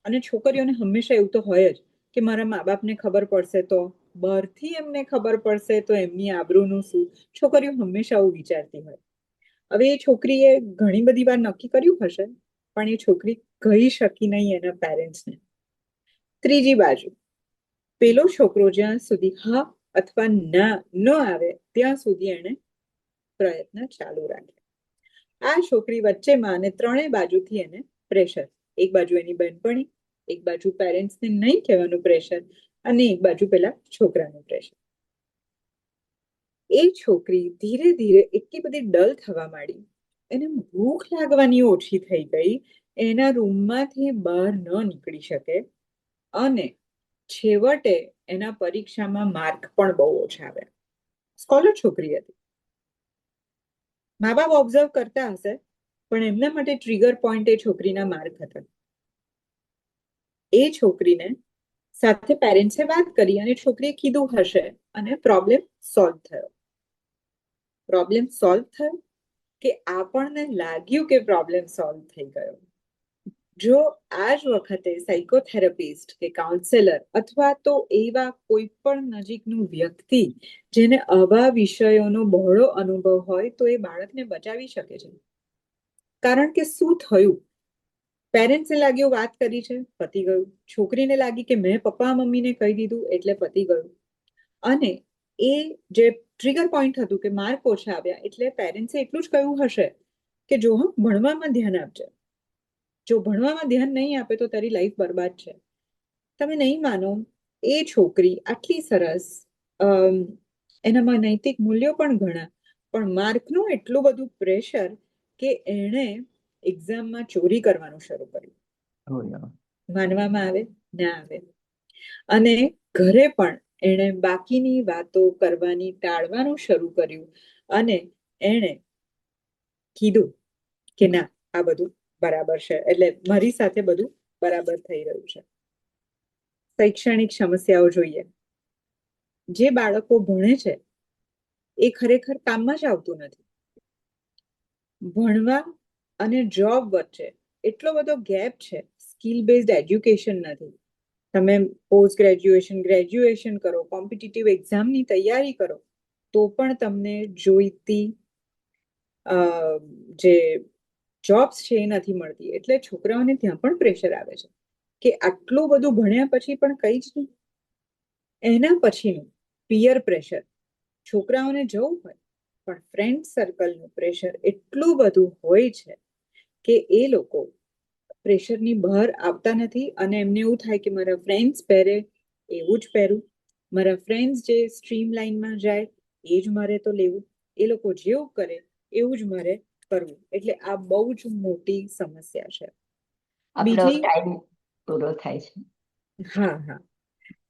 અને છોકરીઓને હંમેશા એવું તો હોય જ કે મારા મા બાપને ખબર પડશે તો, બહારથી એમને ખબર પડશે તો એમની આબરૂનું શું. છોકરીઓ હંમેશા આવું વિચારતી હોય. હવે એ છોકરીએ ઘણી બધી વાર નક્કી કર્યું હશે, પણ એ છોકરી કહી શકી નહીં એના પેરેન્ટ્સને. ત્રીજી બાજુ, પેલો છોકરો જ્યાં સુધી હા અથવા ના ન આવે ત્યાં સુધી એણે પ્રયત્ન ચાલુ રાખ્યો. આ છોકરી વચ્ચેમાં અને ત્રણેય બાજુથી એને પ્રેશર. એક બાજુ એની બહેનપણી, એક બાજુ પેરેન્ટ્સને નહીં કહેવાનું પ્રેશર અને એક બાજુ પેલા છોકરાનું પ્રેશર. એ છોકરી ધીરે ધીરે એટલી બધી ડલ થવા માંડી, એને ભૂખ લાગવાની ઓછી થઈ ગઈ, એના રૂમમાંથી બહાર ન નીકળી શકે અને છેવટે એના પરીક્ષામાં માર્ક પણ બહુ ઓછા આવ્યા. સ્કોલર છોકરી હતી. મા બાપ ઓબ્ઝર્વ કરતા હશે, પણ એમના માટે ટ્રિગર પોઈન્ટ એ છોકરીના માર્ક હતા. એ છોકરીને સાથે પેરેન્ટ્સે વાત કરી અને છોકરીએ કીધું હશે અને પ્રોબ્લેમ સોલ્વ થયો. પ્રોબ્લેમ સોલ્વ થયો કે આપણને લાગ્યું કે પ્રોબ્લેમ સોલ્વ થઈ ગયો. જો આ જ વખતે સાયકોથેરાપિસ્ટ કે કાઉન્સેલર અથવા તો એવા કોઈ પણ નજીકનું વ્યક્તિ જેને આવા વિષયોનો બહોળો અનુભવ હોય તો એ બાળકને બચાવી શકે છે. કારણ કે શું થયું, પેરેન્ટ્સને લાગ્યું વાત કરી છે, પતી ગયું. છોકરીને લાગી કે મેં પપ્પા મમ્મીને કહી દીધું એટલે પતી ગયું. અને એ જે ટ્રિગર પોઈન્ટ હતું કે માર્ક ઓછા આવ્યા એટલે પેરેન્ટ્સે એટલું જ કહ્યું હશે કે જો ભણવામાં ધ્યાન આપજે, જો ભણવામાં ધ્યાન નહીં આપે તો તારી લાઈફ બરબાદ છે. તમે નહીં માનો, એ છોકરી આટલી સરસ, એનામાં નૈતિક મૂલ્યો પણ ઘણા, પણ માર્કનું એટલું બધું પ્રેશર કે એણે એક્ઝામમાં ચોરી કરવાનું શરૂ કર્યું. માનવામાં આવે ના આવે. અને ઘરે પણ એણે બાકીની વાતો કરવાની ટાળવાનું શરૂ કર્યું અને એણે કીધું કે ના, આ બધું બરાબર છે, એટલે મારી સાથે બધું બરાબર થઈ રહ્યું છે. શૈક્ષણિક સમસ્યાઓ જોઈએ. જે બાળકો ભણે છે એ ખરેખર કામમાં જ આવતું નથી. ભણવા અને જોબ વચ્ચે એટલો બધો ગેપ છે. સ્કિલ બેઝડ એજ્યુકેશન નથી. તમે પોસ્ટ ગ્રેજ્યુએશન, ગ્રેજ્યુએશન કરો, કોમ્પિટિટિવ એક્ઝામની તૈયારી કરો તો પણ તમને જોઈતી જે જોબ્સ છે એ નથી મળતી. એટલે છોકરાઓને ત્યાં પણ પ્રેશર આવે છે કે આટલું બધું ભણ્યા પછી પણ કંઈ જ નહીં. એના પછીનું પિયર પ્રેશર. છોકરાઓને જવું હોય પણ ફ્રેન્ડ સર્કલનું પ્રેશર એટલું બધું હોય છે કે એ લોકો પ્રેશરની બહાર આવતા નથી અને એમને એવું થાય કે મારા ફ્રેન્ડ્સ પહેરે એવું જ પહેરું, મારા ફ્રેન્ડ્સ જે સ્ટ્રીમ લાઈનમાં જાય એ જ મારે તો લેવું, એ લોકો જેવું કરે એવું જ મારે કરવું. એટલે આ બહુ જ મોટી સમસ્યા છે. આપણો બીજી ટાઈમ પૂરો થાય છે. હા હા,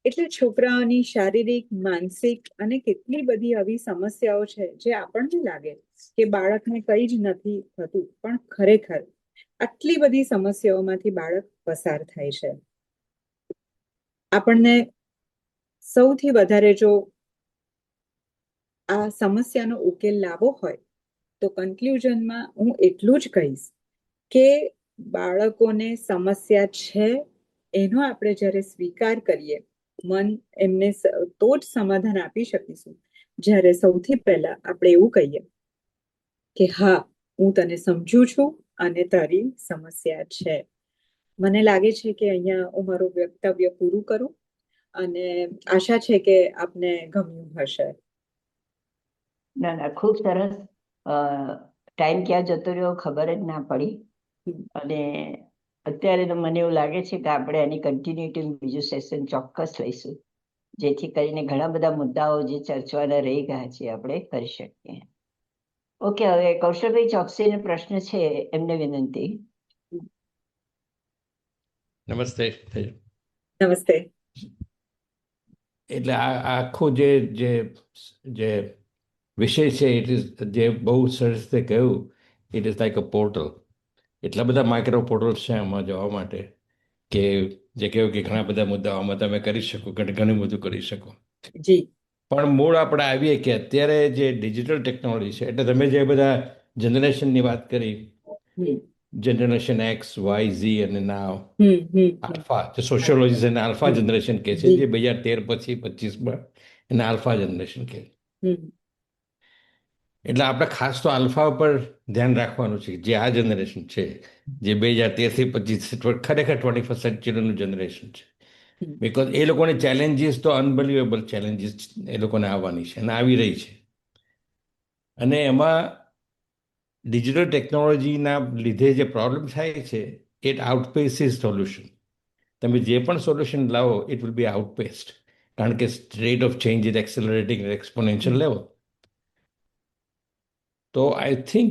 એટલે છોકરાઓની શારીરિક, માનસિક અને કેટલી બધી આવી સમસ્યાઓ છે જે આપણને લાગે કે બાળકને કંઈ જ નથી થતું, પણ ખરેખર આટલી બધી સમસ્યાઓમાંથી બાળક પસાર થાય છે. આપણને સૌથી વધારે જો આ સમસ્યાનો ઉકેલ લાવવો હોય તો કન્ક્લુઝનમાં હું એટલું જ કહીશ કે બાળકોને સમસ્યા છે એનો આપણે જ્યારે સ્વીકાર કરીએ, મન એમને તો જ સમાધાન આપી શકીશું જ્યારે સૌથી પહેલા આપણે એવું કહીએ કે હા, હું તને સમજું છું અને તારી સમસ્યા છે. મને લાગે છે કે અહીંયા હું મારું વક્તવ્ય પૂરું કરું અને આશા છે કે આપને ગમ્યું હશે. ના ના, ખૂબ સરસ. ટાઈમ ક્યાં જતો રહ્યો ખબર જ ના પડી. અને અત્યારે તો મને એવું લાગે છે કે આપણે એની કન્ટિન્યુટી બીજું સેશન ચોક્કસ લઈશું, જેથી કરીને ઘણા બધા મુદ્દાઓ જે ચર્ચવાના રહી ગયા છે આપણે કરી શકીએ. ઓકે, હવે કૌશલભાઈ ચોકસીનો પ્રશ્ન છે, એમને વિનંતી. નમસ્તે. નમસ્તે. એટલે આ આખો જે જે જે વિષય છે ઇટ ઇઝ જે બહુ સરસ રીતે કહ્યું, it is like a portal. એટલા બધા માઇક્રો પોર્ટલ્સ છે આમાં જવા માટે કે જે કહ્યું કે ઘણા બધા મુદ્દાઓમાં તમે કરી શકો, ઘણું બધું કરી શકો. જી. પણ મૂળ આપણે આવીએ કે અત્યારે જે ડિજિટલ ટેકનોલોજી છે, એટલે તમે જે બધા જનરેશનની વાત કરી, જનરેશન એક્સ, વાય, ઝી અને નાવ આલ્ફા, જે સોશિયોલોજી અને આલ્ફા જનરેશન કહે છે, જે 2013 પછી 25માં એને આલ્ફા જનરેશન કહે. એટલે આપણે ખાસ તો આલ્ફા ઉપર ધ્યાન રાખવાનું છે, જે આ જનરેશન છે, જે 2013 થી 25 ખરેખર 21st સેન્ચુરીનું જનરેશન છે. બિકોઝ એ લોકોની ચેલેન્જીસ તો અનબિલિવેબલ ચેલેન્જીસ એ લોકોને આવવાની છે અને આવી રહી છે. અને એમાં ડિજિટલ ટેકનોલોજીના લીધે જે પ્રોબ્લેમ થાય છે, ઇટ આઉટપેસીસ સોલ્યુશન. તમે જે પણ સોલ્યુશન લાવો ઇટ વિલ બી આઉટપેસ્ડ, કારણ કે rate of change is accelerating exponential level. તો આઈ થિંક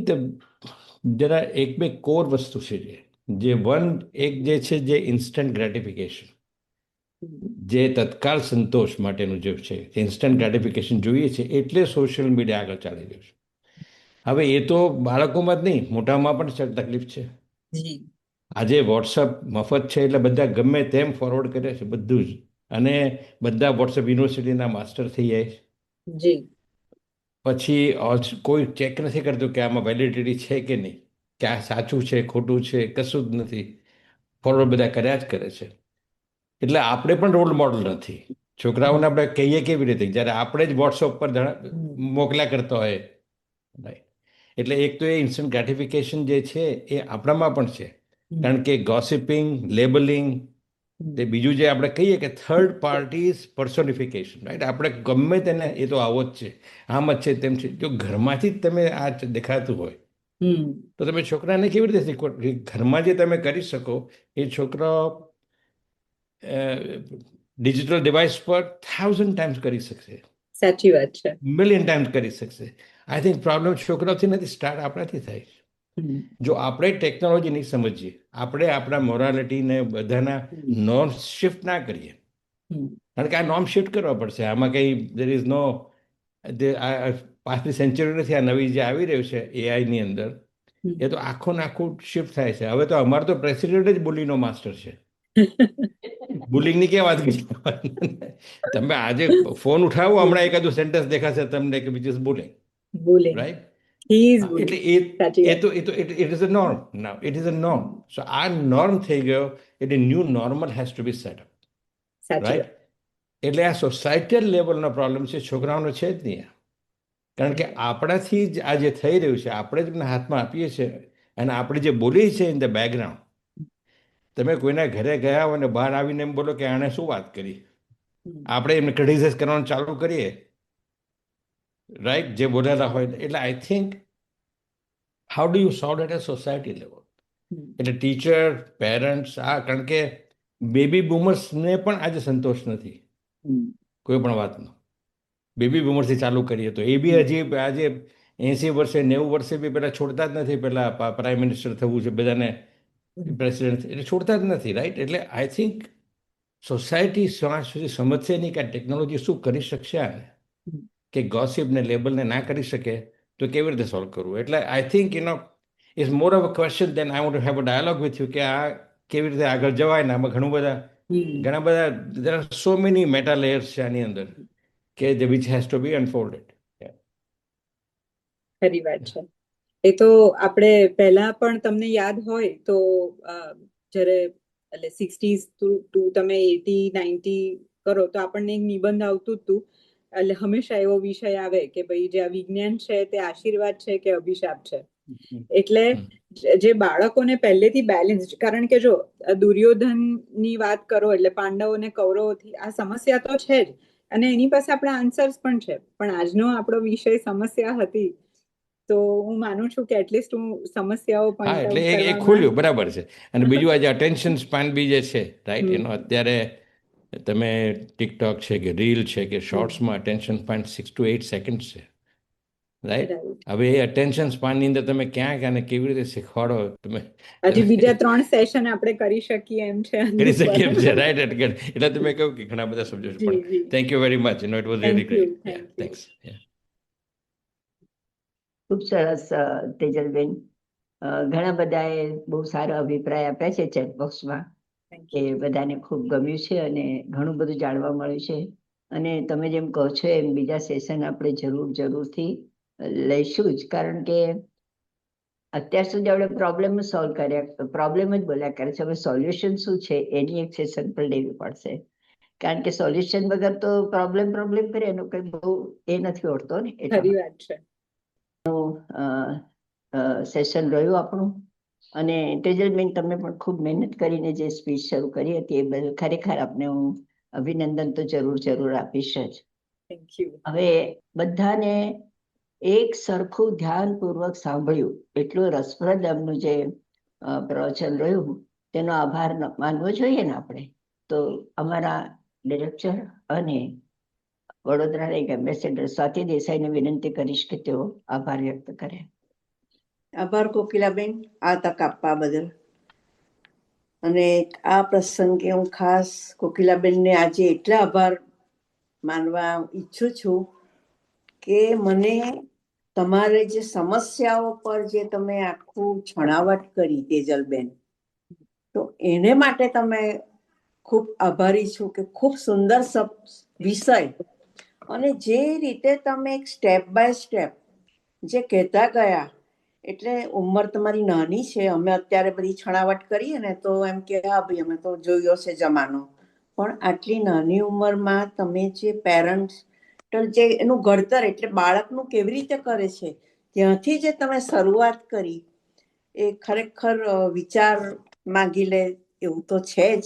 જરા એક બે કોર વસ્તુ છે જે એક જે છે જે ઇન્સ્ટન્ટ ગ્રેટિફિકેશન, જે તત્કાળ સંતોષ માટેનું જે છે, ઇન્સ્ટન્ટ ગ્રેટિફિકેશન જોઈએ છે, એટલે સોશિયલ મીડિયા આગળ ચાલી રહ્યું છે. હવે એ તો બાળકોમાં જ નહીં, મોટામાં પણ તકલીફ છે. આજે વોટ્સઅપ મફત છે એટલે બધા ગમે તેમ ફોરવર્ડ કરે છે બધું જ, અને બધા વોટ્સઅપ યુનિવર્સિટીના માસ્ટર થઈ જાય છે. પછી કોઈ ચેક નથી કરતું કે આમાં વેલિડિટી છે કે નહીં, કે આ સાચું છે ખોટું છે, કશું જ નથી, ફોરવર્ડ બધા કર્યા જ કરે છે. એટલે આપણે પણ રોલ મોડલ નથી. છોકરાઓને આપણે કહીએ કેવી રીતે જ્યારે આપણે જ વોટ્સઅપ પર મોકલ્યા કરતા હોય. એટલે એક તો એ ઇન્સ્ટન્ટ ગ્રેટિફિકેશન જે છે એ આપણામાં પણ છે, કારણ કે ગોસિપિંગ, લેબલિંગ, તે બીજું જે આપણે કહીએ કે થર્ડ પાર્ટીઝ પર્સોનિફિકેશન, રાઈટ. આપણે ગમે તેને એ તો આવો જ છે, આમ જ છે, તેમ છે. જો ઘરમાંથી જ તમે આ દેખાતું હોય તો તમે છોકરાને કેવી રીતે શીખવો? ઘરમાં જે તમે કરી શકો એ છોકરાઓ ડિજિટલ ડિવાઇસ પર 1000 ટાઈમ્સ કરી શકશે. સાચી વાત છે. મિલિયન ટાઈમ્સ કરી શકશે. આઈ થિંક પ્રોબ્લેમ છોકરાઓથી નથી, સ્ટાર્ટ આપણાથી થાય છે. જો આપણે ટેકનોલોજી નહીં સમજીએ, આપણે આપણા મોરાલિટીને બધાના નોર્મ્સ શિફ્ટ ના કરીએ, કારણ કે આ નોર્મ શિફ્ટ કરવા પડશે. આમાં કંઈ દેર ઇઝ નો પાછલી સેન્ચુરી નથી. આ નવી જે આવી રહ્યું છે એઆઈની અંદર, એ તો આખું ને આખું શિફ્ટ થાય છે. હવે તો અમારો તો પ્રેસિડેન્ટ જ બુલીનો માસ્ટર છે. બુલિંગની ક્યાં વાત કરી? તમે આજે ફોન ઉઠાવો, હમણાં એકાદું સેન્ટેન્સ દેખાશે તમને કે વિચ ઇઝ બુલિંગ, રાઈટ? એટલે it is a norm now, it is a norm. So આ નોર્મ થઈ ગયો એટલે new normal has to be set up, right? એટલે આ સોસાયટીયલ લેવલનો પ્રોબ્લેમ છે, છોકરાઓનો છે જ નહીં. કારણ કે આપણાથી જ આ જે થઈ રહ્યું છે, આપણે જ એમના હાથમાં આપીએ છીએ, અને આપણે જે બોલીએ છીએ ઇન ધ બેકગ્રાઉન્ડ. તમે કોઈના ઘરે ગયા હોય અને બહાર આવીને એમ બોલો કે આણે શું વાત કરી, આપણે એમને ક્રિટિસાઇઝ કરવાનું ચાલુ કરીએ, રાઈટ, જે બોલેલા હોય. એટલે I think how do you solve at a society level? એટલે ટીચર, પેરેન્ટ્સ, કારણ કે બેબી બૂમર્સને પણ આજે સંતોષ નથી કોઈ પણ વાતનો. બેબી બૂમર્સથી ચાલુ કરીએ તો એ બી હજી આજે 80 વર્ષે 90 વર્ષે બી પેલા છોડતા જ નથી, પેલા પ્રાઇમ મિનિસ્ટર થવું છે બધાને, પ્રેસિડેન્ટ, એટલે છોડતા જ નથી, રાઈટ? એટલે આઈ થિંક સોસાયટી શ્વાસ સુધી સમજશે નહીં કે આ ટેકનોલોજી શું કરી શકશે આને, કે ગોસિપને લેબલને ના કરી શકે તો કેવી રીતે સોલ્વ કરવું. એટલે I think it's more of a question than I want to have a dialogue with you, કે આ કેવી રીતે આગળ જવાય ને. આમાં ઘણા બધા there are so many meta layers છે આની અંદર, કે which has to be unfolded. ખરી વાત છે. એ તો આપણે પહેલા પણ તમને યાદ હોય તો જ્યારે એટલે 60s ટુ તમે 80-90 કરો તો આપણને એક નિબંધ આવતું હતું, એટલે હંમેશા એવો વિષય આવે કે ભાઈ જે આ વિજ્ઞાન છે તે આશીર્વાદ છે કે અભિશાપ છે. એટલે જે બાળકોને પહેલેથી બેલેન્સ, કારણ કે જો દુર્યોધનની વાત કરો એટલે પાંડવો અને કૌરવોથી આ સમસ્યા તો છે જ, અને એની પાસે આપણા આન્સર્સ પણ છે, પણ આજનો આપણો વિષય સમસ્યા હતી, તો હું માનું છું કે એટલીસ્ટ હું સમસ્યાઓ હા, પોઈન્ટ એટલે આઉટ એ કરવામાં. ખુલ્યું, બરાબર છે. અને બીજું આજે અટેન્શન સ્પાન બી જે છે, રાઈટ, એનો અત્યારે તમે ટિકટોક છે કે રીલ છે કે શોર્ટ્સમાં અટેન્શન સ્પાન 6 to 8 સેકન્ડ છે, રાઈટ? હવે એ અટેન્શન સ્પાનની અંદર તમે ક્યાં અને કેવી રીતે શીખવાડો, તમે હજી બીજા 3 સેશન આપણે કરી શકીએ એમ છે. કરી શકીએ એમ છે, રાઈટ? એટલે તમે કહ્યું કે ઘણા બધા સબ્જેક્ટ, પણ thank you very much, it was really great. Thanks. ખૂબ સરસ તેજલબેન. ઘણા બધાએ બહુ સારા અભિપ્રાય આપ્યા છે ચેટ બોક્સમાં, એ બધાને ખૂબ ગમ્યું છે અને ઘણું બધું જાણવા મળ્યું છે. અને તમે જેમ કહો છો એમ બીજા સેશન આપણે જરૂરથી લઈશું જ, કારણ કે અત્યાર સુધી આપણે પ્રોબ્લેમ સોલ્વ કર્યા, પ્રોબ્લેમ જ બોલ્યા કરે છે. હવે સોલ્યુશન શું છે એની એક સેશન પણ લેવી પડશે, કારણ કે સોલ્યુશન વગર તો પ્રોબ્લેમ કરે એનું કંઈ બહુ એ નથી હોતો ને. ખરી વાત છે. સેશન રહ્યું આપણું. અને તેજલબેન, તમે પણ ખૂબ મહેનત કરીને જે સ્પીચ શરૂ કરી હતી એ બદલ ખરેખર આપને હું અભિનંદન તો જરૂર આપીશ જ. હવે બધાને એક સરખું ધ્યાનપૂર્વક સાંભળ્યું, એટલું રસપ્રદ એમનું જે પ્રવચન રહ્યું તેનો આભાર માનવો જોઈએ ને આપણે. તો અમારા ડિરેક્ટર અને વડોદરાના એક એમ્બેસેડર સ્વાતિ દેસાઈને વિનંતી કરીશ કે તેઓ આભાર વ્યક્ત કરે. આભાર કોકિલાબેન, આ તક આપવા બદલ. અને આ પ્રસંગે હું ખાસ કોકિલાબેનને આજે એટલા આભાર માનવા ઈચ્છું છું કે મને તમારે જે સમસ્યાઓ પર જે તમે આખું છણાવટ કરી તેજલબેન, તો એને માટે તમે ખૂબ આભારી છું કે ખૂબ સુંદર વિષય, અને જે રીતે તમે એક સ્ટેપ બાય સ્ટેપ જે કહેતા ગયા, એટલે ઉંમર તમારી નાની છે. અમે અત્યારે બધી છણાવટ કરીએ ને તો એમ કે હા ભાઈ અમે તો જોયો છે જમાનો, પણ આટલી નાની ઉંમરમાં તમે જે પેરેન્ટ્સ જે એનું ઘડતર એટલે બાળકનું કેવી રીતે કરે છે ત્યાંથી જે તમે શરૂઆત કરી, એ ખરેખર વિચાર માંગી લે એવું તો છે જ.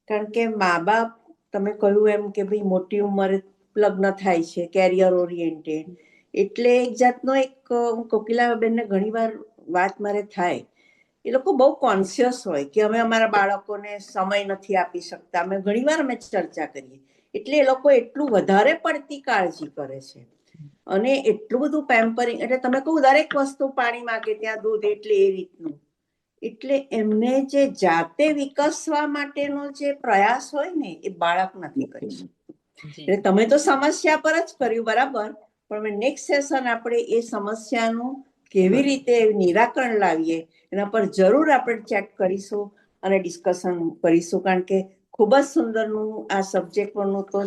કારણ કે મા બાપ, તમે કહ્યું એમ કે ભાઈ મોટી ઉંમરે લગ્ન થાય છે, કેરિયર ઓરિએન્ટેડ, એટલે એક જાતનો એક કોકિલાબેનને ઘણી વાર વાત મારે થાય, એ લોકો બહુ કોન્શિયસ હોય કે અમે અમારા બાળકોને સમય નથી આપી શકતા. અમે ઘણી વાર અમે ચર્ચા કરીએ, એટલે એ લોકો એટલું વધારે પડતી કાળજી કરે છે અને એટલું બધું પેમ્પરિંગ, એટલે તમે કહું દરેક વસ્તુ પાણી માંગે ત્યાં દૂધ, એટલે એ રીતનું. એટલે એમને જે જાતે વિકસવા માટેનો જે પ્રયાસ હોય ને એ બાળક નથી કરી શકતું. એટલે તમે તો સમસ્યા પર જ કર્યું, બરાબર, પણ નેક્સ્ટ સેશન આપણે એ સમસ્યાનું કેવી રીતે નિરાકરણ લાવીએ એના પર જરૂર આપણે ચેક કરીશું અને ડિસ્કશન કરીશું, કારણ કે ખૂબ જ સુંદરનું આ સબ્જેક્ટ પરનું તો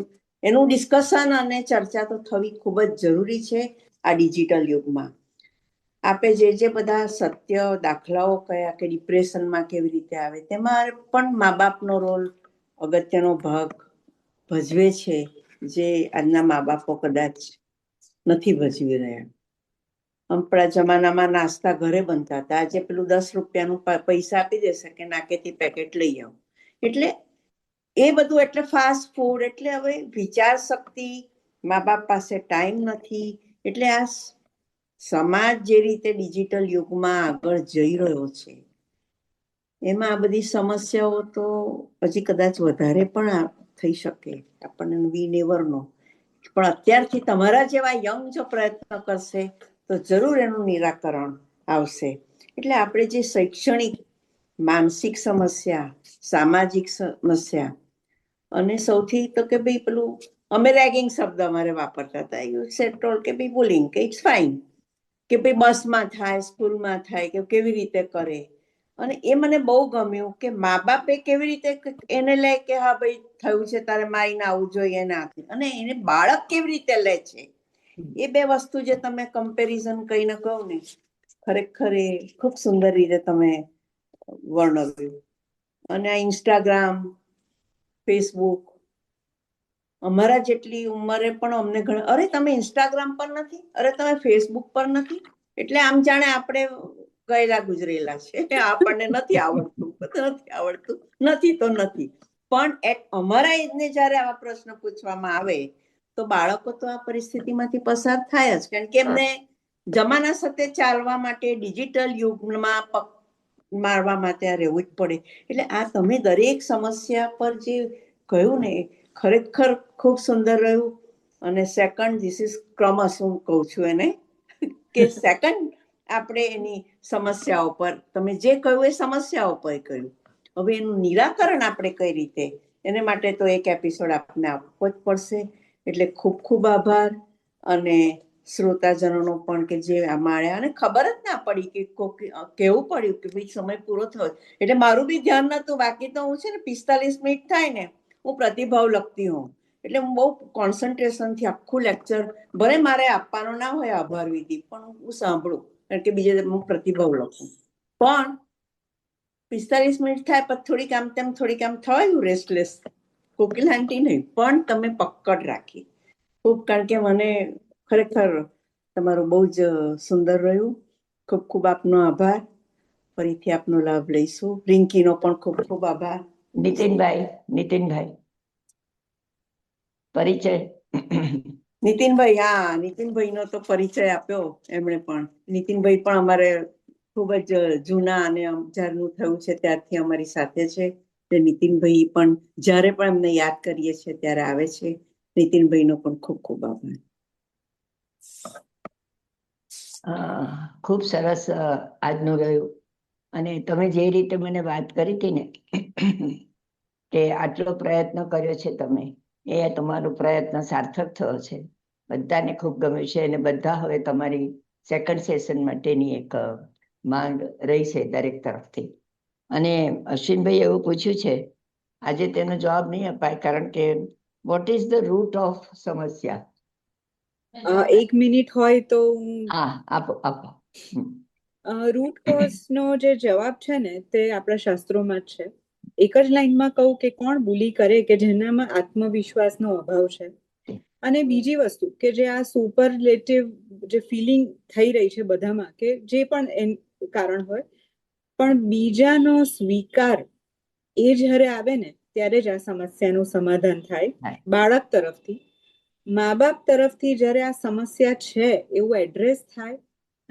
એનું ડિસ્કશન અને ચર્ચા તો થવી ખૂબ જ જરૂરી છે આ ડિજિટલ યુગમાં. આપે જે બધા સત્ય દાખલાઓ કયા કે ડિપ્રેશનમાં કેવી રીતે આવે, તેમાં પણ મા બાપનો રોલ અગત્યનો ભાગ ભજવે છે, જે આજના મા બાપો કદાચ નથી ભજવી રહ્યા. આપણા જમાનામાં નાસ્તા ઘરે બનતા હતા, આજે પેલું 10 રૂપિયાનું પૈસા આપી દેશે કે નાકેથી પેકેટ લઈ આવો. એટલે એ બધું, એટલે ફાસ્ટ ફૂડ, એટલે હવે વિચાર શક્તિ, મા બાપ પાસે ટાઈમ નથી. એટલે આ સમાજ જે રીતે ડિજિટલ યુગમાં આગળ જઈ રહ્યો છે એમાં આ બધી સમસ્યાઓ તો હજી કદાચ વધારે પણ થઈ શકે, આપણને વી નેવર નો. પણ અત્યારથી તમારા જેવા યંગ જો પ્રયત્ન કરશે તો જરૂર એનું નિરાકરણ આવશે. એટલે આપણે જે શૈક્ષણિક, માનસિક સમસ્યા, સામાજિક સમસ્યા, અને સૌથી તો કે ભાઈ પેલું અમે રેગિંગ શબ્દ અમારે વાપરતા હતા, યુ સેડ ટોલ્ડ કે ભાઈ બુલિંગ, કે ઇટ્સ ફાઇન, કે ભાઈ બસમાં થાય, સ્કૂલમાં થાય, કે કેવી રીતે કરે. અને એ મને બહુ ગમ્યું કે મા બાપે કેવી રીતે એને લે કે હા ભાઈ થયું છે તારે મારીને આવવું જોઈએ નાથી, અને એને બાળક કેવી રીતે લે છે. એ બે વસ્તુ જે તમે કમ્પેરિઝન કહીને કહો ને, ખરેખર એ ખૂબ સુંદર રીતે તમે વર્ણવ્યું. અને આ ઇન્સ્ટાગ્રામ, ફેસબુક, અમારા જેટલી ઉંમરે પણ અમને ઘણા, અરે તમે ઇન્સ્ટાગ્રામ પર નથી, અરે તમે ફેસબુક પર નથી, એટલે આમ જાણે આપણે ગયેલા ગુજરેલા છે, આપણને નથી આવડતું, નથી તો નથી. પણ અમારા એજને જયારે આવા પ્રશ્ન પૂછવામાં આવે તો બાળકો તો આ પરિસ્થિતિમાંથી પસાર થાય જ, કારણ કે એમને જમાના સાથે ચાલવા માટે, ડિજિટલ યુગમાં મારવા માટે આ રહેવું જ પડે. એટલે આ તમે દરેક સમસ્યા પર જે કહ્યું ને, ખરેખર ખૂબ સુંદર રહ્યું. અને સેકન્ડ, ધીસ ઇઝ ક્રમશ, હું કહું છું એને, કે સેકન્ડ આપણે એની સમસ્યાઓ પર, તમે જે કહ્યું એ સમસ્યાઓ પર કહ્યું, હવે એનું નિરાકરણ આપણે કઈ રીતે, એને માટે તો એક એપિસોડ આપને આપવો જ પડશે. એટલે ખૂબ ખૂબ આભાર. અને શ્રોતાજનોનો પણ કે જે માળ્યા, અને ખબર જ ના પડી કે કેવું પડ્યું કે ભાઈ સમય પૂરો થયો, એટલે મારું બી ધ્યાન નતું. બાકી તો હું છે ને 45 મિનિટ થાય ને હું પ્રતિભાવ લખતી હોઉં, એટલે હું બહુ કોન્સન્ટ્રેશનથી આખું લેક્ચર, ભલે મારે આપવાનો ના હોય આભાર વિધિ, પણ હું સાંભળું, કારણ કે બીજે હું પ્રતિભાવ લખું. પણ 45 મિનિટ થાય પછી થોડીક આમ તેમ થવાયું રેસ્ટલેસ, કોકિલા આંટી નહીં, પણ તમે પકડ રાખી ખૂબ, કારણ કે મને ખરેખર તમારું બહુ જ સુંદર રહ્યું. ખૂબ ખૂબ આપનો આભાર. ફરીથી આપનો લાભ લઈશું. રિંકીનો પણ ખૂબ ખૂબ આભાર. નીતિનભાઈ પરિચય. નીતિનભાઈ, હા, નીતિનભાઈનો તો પરિચય આપ્યો એમણે પણ. નીતિનભાઈ પણ અમારે ખૂબ જ જૂના, અને જ્યારનું થયું છે ત્યારથી અમારી સાથે છે. નીતિનભાઈ પણ જ્યારે પણ અમને યાદ કરીએ છીએ ત્યારે આવે છે. નીતિનભાઈનો પણ ખૂબ ખૂબ આભાર. ખૂબ સરસ આજનું રહ્યું. અને તમે જે રીતે મને વાત કરી હતી ને કે આટલો પ્રયત્ન કર્યો છે તમે, એ તમારો પ્રયત્ન સાર્થક થયો છે. બધાને ખૂબ ગમ્યું છે, અને બધા હવે તમારી સેકન્ડ સેશન માટેની એક માંગ રહી છે દરેક તરફથી. અને અશ્વિનભાઈ એવું પૂછ્યું છે, આજે તેનો જવાબ નહીં અપાય, કારણ કે what is the root of સમસ્યા? 1 મિનિટ હોય તો હા, આપો. રૂટ કોઝ નો જે જવાબ છે ને, તે આપણા શાસ્ત્રોમાં જ છે. એક જ લાઈનમાં કહું કે કોણ બુલી કરે કે જેનામાં આત્મવિશ્વાસનો અભાવ છે. અને બીજી વસ્તુ કે જે આ સુપરલેટિવ જે ફિલિંગ થઈ રહી છે બધામાં, કે જે પણ કારણ હોય, પણ બીજાનો સ્વીકાર એ જ્યારે આવે ને ત્યારે જ આ સમસ્યાનું સમાધાન થાય. બાળક તરફથી, મા બાપ તરફથી જ્યારે આ સમસ્યા છે એવું એડ્રેસ થાય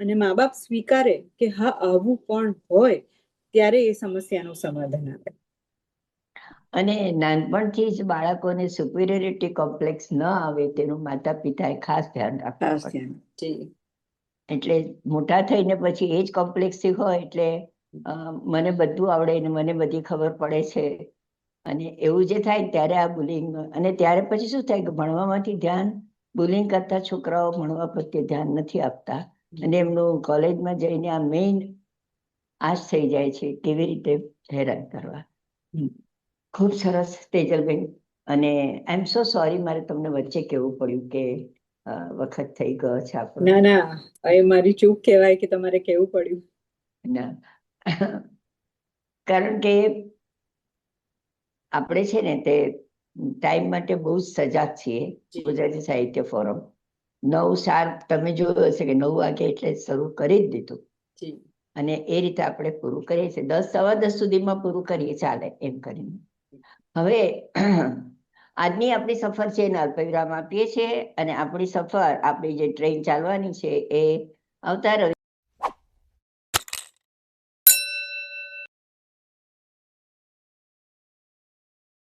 અને મા બાપ સ્વીકારે કે હા આવું પણ હોય, ત્યારે એ સમસ્યાનું સમાધાન આવે. અને નાનપણથી જ બાળકોને સુપિરિયરિટી કોમ્પ્લેક્સ ન આવે તેનું માતા પિતાએ ખાસ ધ્યાન રાખવું પડે. એટલે મોટા થઈને પછી એ જ કોમ્પ્લેક્સથી હોય એટલે મને બધું આવડે ને મને બધી ખબર પડે છે, અને એવું જે થાય ત્યારે આ બુલિંગ, અને ત્યારે પછી શું થાય કે ભણવામાંથી ધ્યાન, બુલિંગ કરતા છોકરાઓ ભણવા પ્રત્યે ધ્યાન નથી આપતા, અને એમનું કોલેજમાં જઈને આ મેઇન આશ થઈ જાય છે કેવી રીતે હેરાન કરવા. ખૂબ સરસ તેજલબેન. અને આઈ એમ સો સોરી, મારે તમને વચ્ચે કહેવું પડ્યું કે વખત થઈ ગયો છે આપણો. ના, એ મારી ચૂક કહેવાય કે તમારે કહેવું પડ્યું. ના, કારણ કે આપણે છે ને તે ટાઈમ માટે બહુ જ સજાગ છીએ. ગુજરાતી સાહિત્ય ફોરમ 9:07 તમે જોયું હશે કે 9 વાગે એટલે શરૂ કરી જ દીધું, અને એ રીતે આપણે પૂરું કરીએ છીએ. 10, 10:15 સુધીમાં પૂરું કરીએ, ચાલે એમ કરીને. હવે આજની આપણી સફર છે એને અલ્પવિરામ આપીએ છીએ, અને આપણી સફર, આપણી જે ટ્રેન ચાલવાની છે એ આવતા